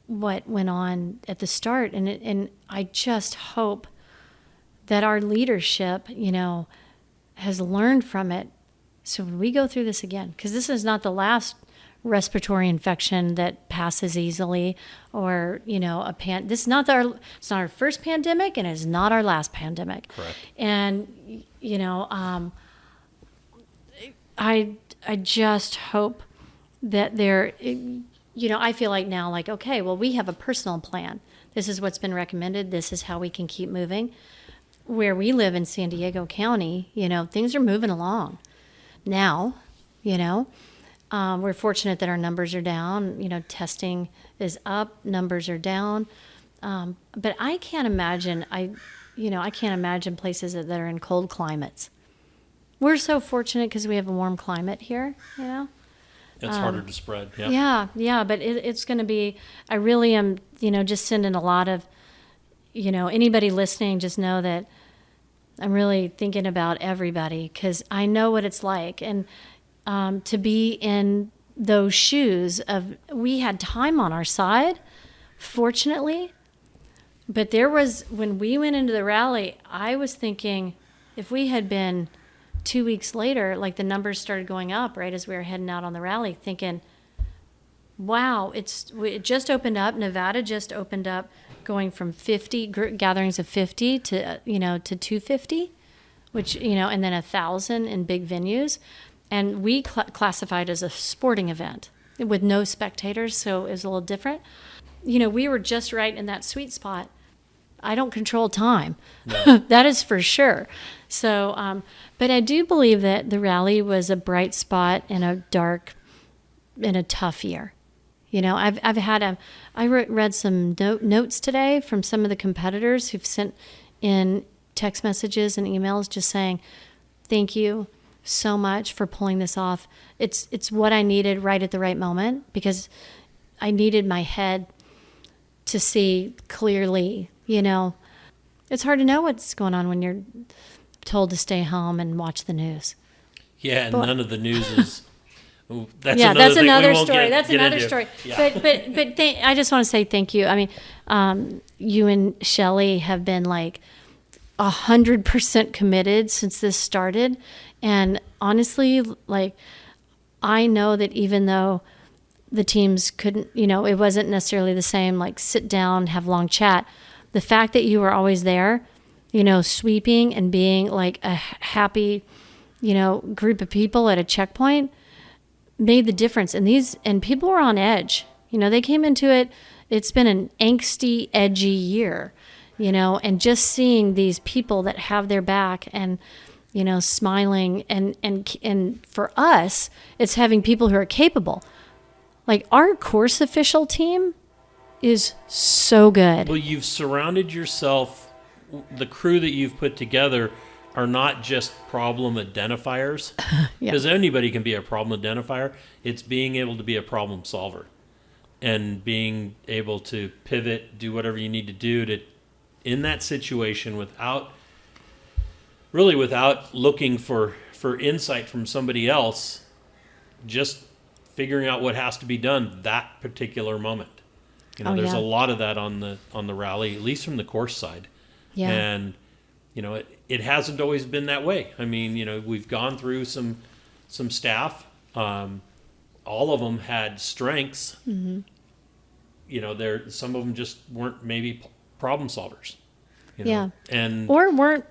what went on at the start, and I just hope that our leadership, has learned from it. So when we go through this again, because this is not the last respiratory infection that passes easily, or this is not it's not our first pandemic, and it's not our last pandemic. Correct. And I just hope that I feel like now, like, okay, well, we have a personal plan. This is what's been recommended. This is how we can keep moving. Where we live in San Diego County, things are moving along now. We're fortunate that our numbers are down. Testing is up, numbers are down. But I can't imagine. I can't imagine places that are in cold climates. We're so fortunate because we have a warm climate here. It's harder to spread. Yeah, but it's going to be, I really am, just sending a lot of, anybody listening, just know that I'm really thinking about everybody, because I know what it's like. And to be in those shoes of, we had time on our side, fortunately, but there was, when we went into the rally, I was thinking, if we had been 2 weeks later, like the numbers started going up right as we were heading out on the rally, thinking, wow, it just opened up. Nevada just opened up, going from 50 gatherings of 50 to, to 250, which, and then 1,000 in big venues. And we classified as a sporting event with no spectators, so it was a little different. We were just right in that sweet spot. I don't control time. No. That is for sure. So, but I do believe that the rally was a bright spot in a tough year. I read some notes today from some of the competitors who've sent in text messages and emails just saying, thank you so much for pulling this off. It's what I needed right at the right moment, because I needed my head to see clearly. It's hard to know what's going on when you're told to stay home and watch the news. Yeah, and none of the news is. That's another story. That's another story. Yeah. But I just want to say thank you. I mean, you and Shelley have been like 100% committed since this started, and honestly, like, I know that even though the teams couldn't, it wasn't necessarily the same, like sit down, have long chat. The fact that you were always there, sweeping and being like a happy, group of people at a checkpoint made the difference. And people were on edge. They came into it. It's been an angsty, edgy year, and just seeing these people that have their back and, smiling and for us, it's having people who are capable. Like our course official team is so good. Well, you've surrounded yourself, the crew that you've put together are not just problem identifiers, because anybody can be a problem identifier. It's being able to be a problem solver and being able to pivot, do whatever you need to do to in that situation without looking for insight from somebody else, just figuring out what has to be done that particular moment. There's a lot of that on the rally, at least from the course side. Yeah. And, it hasn't always been that way. I mean, we've gone through some staff. All of them had strengths. Mm-hmm. Some of them just weren't maybe problem solvers. Or weren't,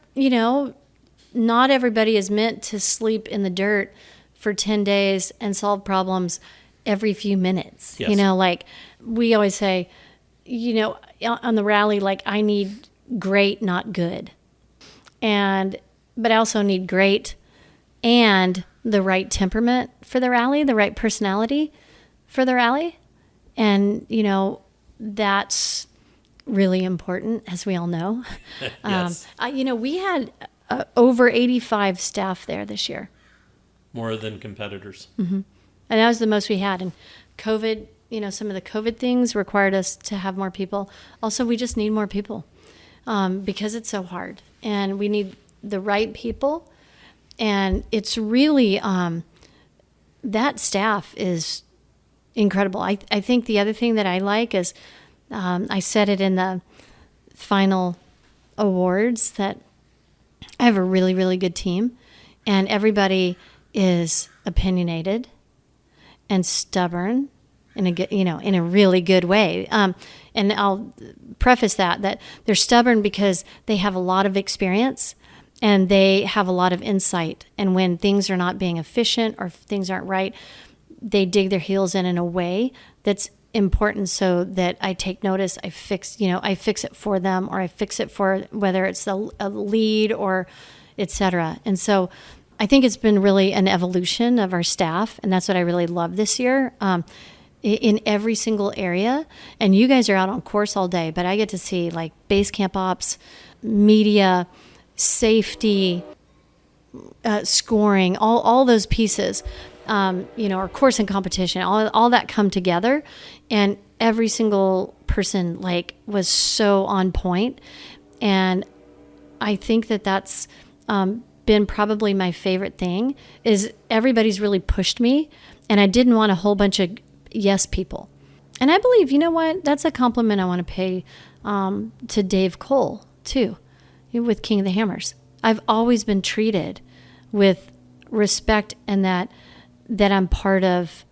not everybody is meant to sleep in the dirt for 10 days and solve problems every few minutes. Yes. Like we always say, on the rally, like I need great, not good. But I also need great and the right temperament for the rally, the right personality for the rally. And, that's really important, as we all know. Yes. We had over 85 staff there this year. More than competitors. Mm-hmm. And that was the most we had. And COVID, some of the COVID things required us to have more people. Also, we just need more people because it's so hard. And we need the right people. And it's really, that staff is incredible. I think the other thing that I like is, I said it in the final awards, that I have a really, really good team. And everybody is opinionated and stubborn in a good, in a really good way. And I'll preface that they're stubborn because they have a lot of experience and they have a lot of insight. And when things are not being efficient or things aren't right, they dig their heels in a way that's important, so that I take notice, I fix it for them, or I fix it for whether it's a lead or etc. And so I think it's been really an evolution of our staff, and that's what I really love this year, in every single area. And you guys are out on course all day, but I get to see like basecamp ops, media, safety, scoring, all those pieces. or course and competition, all that come together, and every single person like was so on point. And I think that that's been probably my favorite thing is everybody's really pushed me, and I didn't want a whole bunch of yes people. And I believe, you know what, that's a compliment I want to pay to Dave Cole too, with King of the Hammers. I've always been treated with respect, and that I'm part of,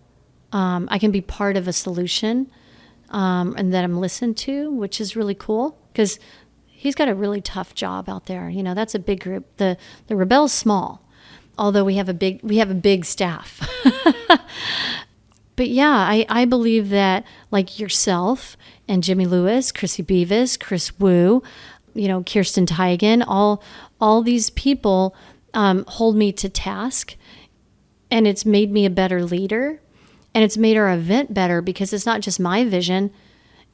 I can be part of a solution, and that I'm listened to, which is really cool because he's got a really tough job out there. That's a big group. The Rebelle's small, although we have a big staff. But yeah, I believe that like yourself and Jimmy Lewis, Chrissy Beavis, Chris Wu, Kirsten Teigen, all these people hold me to task, and it's made me a better leader, and it's made our event better because it's not just my vision,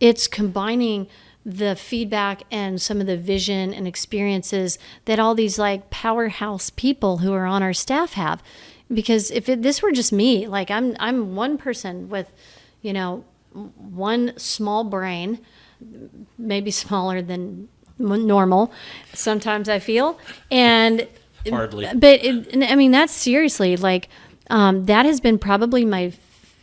it's combining the feedback and some of the vision and experiences that all these like powerhouse people who are on our staff have. Because if this were just me, like I'm one person with, one small brain, maybe smaller than normal, sometimes I feel, and hardly. But that's seriously like that has been probably my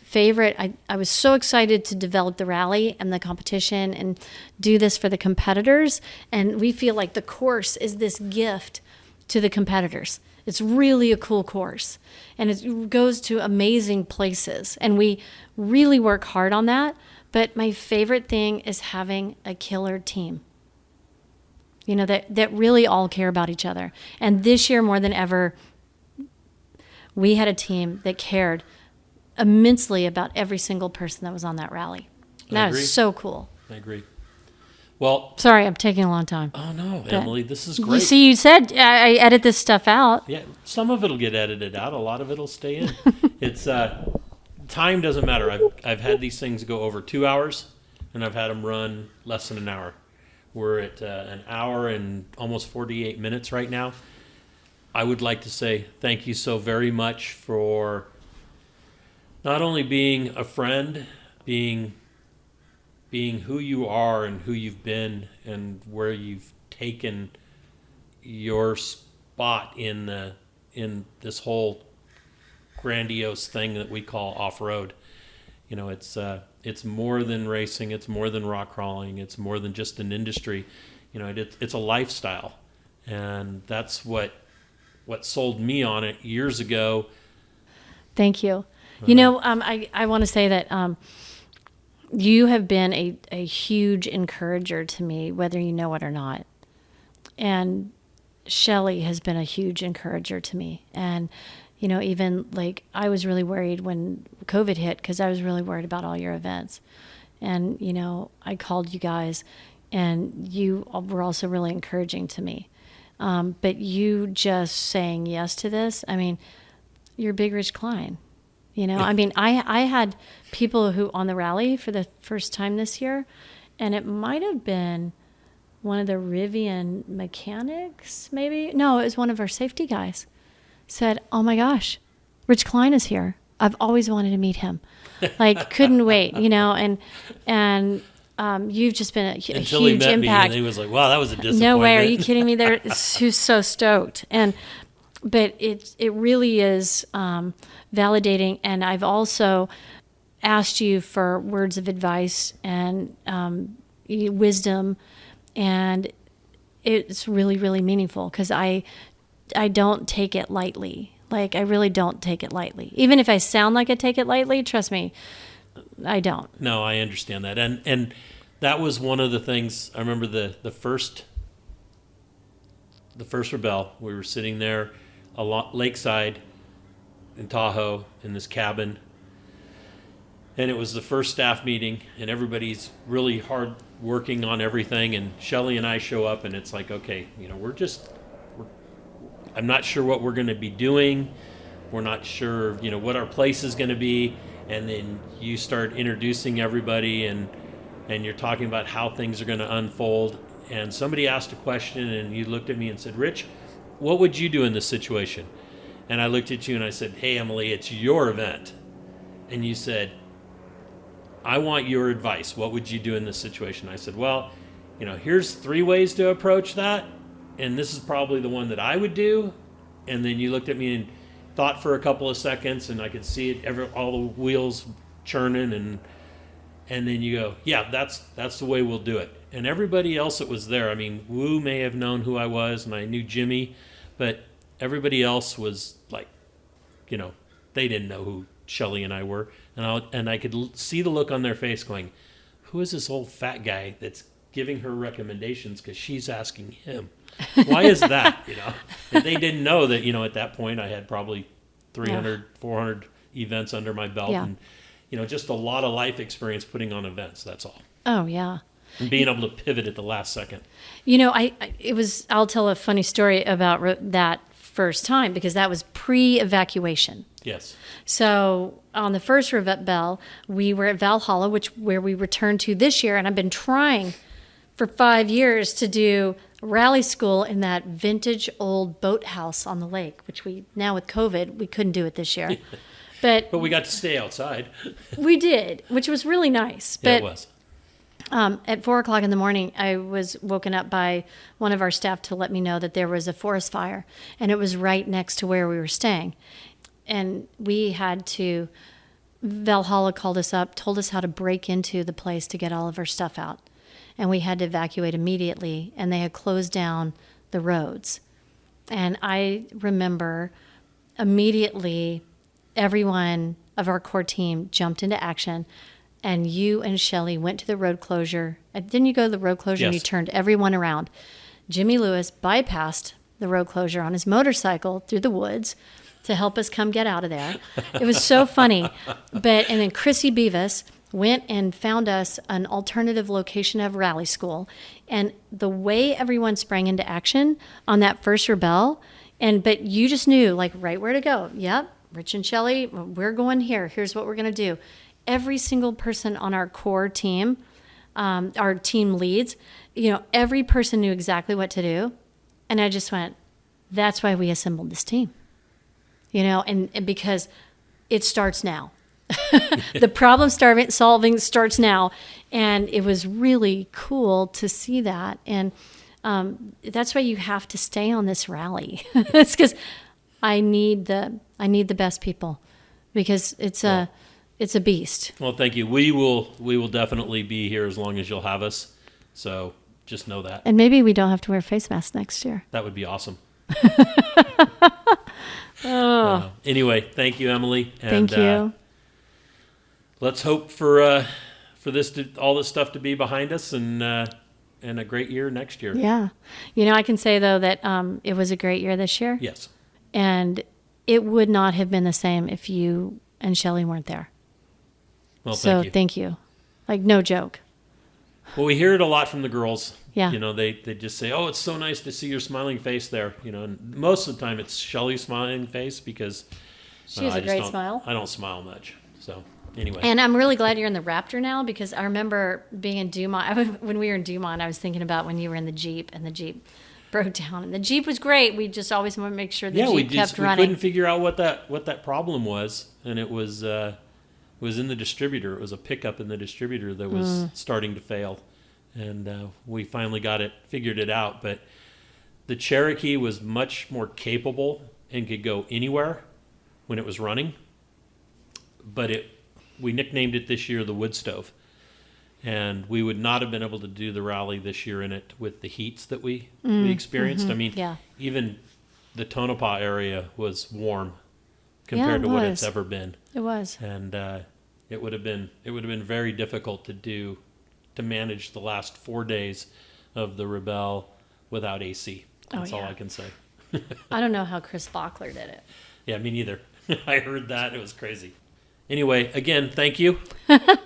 favorite. I was so excited to develop the rally and the competition and do this for the competitors, and we feel like the course is this gift to the competitors. It's really a cool course, and it goes to amazing places, and we really work hard on that. But my favorite thing is having a killer team, that really all care about each other. And this year, more than ever, we had a team that cared immensely about every single person that was on that rally. And that is so cool. I agree. Well, sorry, I'm taking a long time. Oh no, Emily, this is great. You said I edit this stuff out. Yeah, some of it'll get edited out. A lot of it'll stay in. It's time doesn't matter. I've had these things go over 2 hours, and I've had them run less than an hour. We're at an hour and almost 48 minutes right now. I would like to say thank you so very much for not only being a friend, being who you are and who you've been and where you've taken your spot in this whole grandiose thing that we call off-road. It's more than racing, it's more than rock crawling, it's more than just an industry. It's a lifestyle, and that's what sold me on it years ago. Thank you. I want to say that you have been a huge encourager to me, whether you know it or not. And Shelley has been a huge encourager to me. And, even like I was really worried when COVID hit because I was really worried about all your events. And, I called you guys, and you were also really encouraging to me. But you just saying yes to this, you're Big Rich Klein. I had people who on the rally for the first time this year, and it might have been one of the Rivian mechanics, maybe. No, it was one of our safety guys. Said, "Oh my gosh, Rich Klein is here. I've always wanted to meet him. Like, couldn't wait." And you've just been a huge Until he met impact. me, and he was like, "Wow, that was a disappointment." No way, are you kidding me? Who's so stoked. But it really is validating, and I've also asked you for words of advice and wisdom, and it's really, really meaningful because I don't take it lightly. Like, I really don't take it lightly. Even if I sound like I take it lightly, trust me, I don't. No, I understand that, and that was one of the things. I remember the first Rebelle. We were sitting there lakeside in Tahoe in this cabin, and it was the first staff meeting, and everybody's really hard working on everything, and Shelley and I show up, and it's like, okay, I'm not sure what we're going to be doing, we're not sure what our place is going to be, and then you start introducing everybody, and you're talking about how things are going to unfold, and somebody asked a question, and you looked at me and said, "Rich, what would you do in this situation?" And I looked at you and I said, hey, Emily, it's your event. And you said, I want your advice. What would you do in this situation? I said, well, here's 3 ways to approach that. And this is probably the one that I would do. And then you looked at me and thought for a couple of seconds, and I could see it, all the wheels churning, and then you go, yeah, that's the way we'll do it. And everybody else that was there, I mean, Wu may have known who I was, and I knew Jimmy, but everybody else was like, they didn't know who Shelly and I were. And I could see the look on their face going, who is this old fat guy that's giving her recommendations because she's asking him? Why is that? And they didn't know that, at that point I had probably 300, 400 events under my belt, and, just a lot of life experience putting on events. That's all. Oh, yeah. And being able to pivot at the last second. I'll tell a funny story about that first time, because that was pre-evacuation. Yes. So on the first Rebelle, we were at Valhalla, where we returned to this year, and I've been trying for 5 years to do rally school in that vintage old boathouse on the lake, which now with COVID, we couldn't do it this year. But we got to stay outside. We did, which was really nice. Yeah, but, it was. At 4:00 in the morning, I was woken up by one of our staff to let me know that there was a forest fire, and it was right next to where we were staying. And we had to, Valhalla called us up, told us how to break into the place to get all of our stuff out. And we had to evacuate immediately, and they had closed down the roads. And I remember immediately everyone of our core team jumped into action, and you and Shelly went to the road closure. Didn't you go to the road closure? Yes. And you turned everyone around. Jimmy Lewis bypassed the road closure on his motorcycle through the woods to help us come get out of there. It was so funny. And then Chrissy Beavis went and found us an alternative location of rally school. And the way everyone sprang into action on that first Rebelle, but you just knew right where to go. Yep, Rich and Shelly, we're going here. Here's what we're going to do. Every single person on our core team, our team leads, every person knew exactly what to do. And I just went, that's why we assembled this team. And because it starts now. The problem solving starts now. And it was really cool to see that. And that's why you have to stay on this rally. It's because I need the best people, because it's a beast. Well, thank you. We will definitely be here as long as you'll have us. So just know that. And maybe we don't have to wear face masks next year. That would be awesome. Anyway, thank you, Emily. And, thank you. Let's hope for all this stuff to be behind us, and a great year next year. Yeah. I can say, though, that it was a great year this year. Yes. And it would not have been the same if you and Shelly weren't there. Well, thank you. No joke. Well, we hear it a lot from the girls. Yeah. They just say, oh, it's so nice to see your smiling face there. And most of the time it's Shelly's smiling face, because she has a great smile. I don't smile much. So anyway. And I'm really glad you're in the Raptor now, because I remember being in Dumont. When we were in Dumont, I was thinking about when you were in the Jeep, and the Jeep broke down. And the Jeep was great. We just always want to make sure the Jeep kept running. We couldn't figure out what that problem was. And it was in the distributor. It was a pickup in the distributor that was starting to fail. And we finally figured it out. But the Cherokee was much more capable and could go anywhere when it was running. But we nicknamed it this year the wood stove. And we would not have been able to do the rally this year in it with the heats that we experienced. I mean, even the Tonopah area was warm compared to what it's ever been. It was. And it would have been very difficult to manage the last 4 days of the Rebelle without AC. That's all I can say. I don't know how Chris Bockler did it. Yeah, me neither. I heard that. It was crazy. Anyway, again, thank you.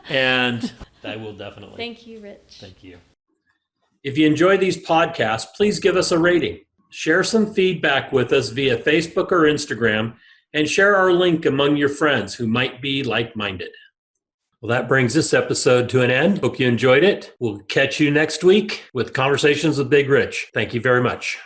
And I will definitely. Thank you, Rich. Thank you. If you enjoy these podcasts, please give us a rating. Share some feedback with us via Facebook or Instagram, and share our link among your friends who might be like-minded. Well, that brings this episode to an end. Hope you enjoyed it. We'll catch you next week with Conversations with Big Rich. Thank you very much.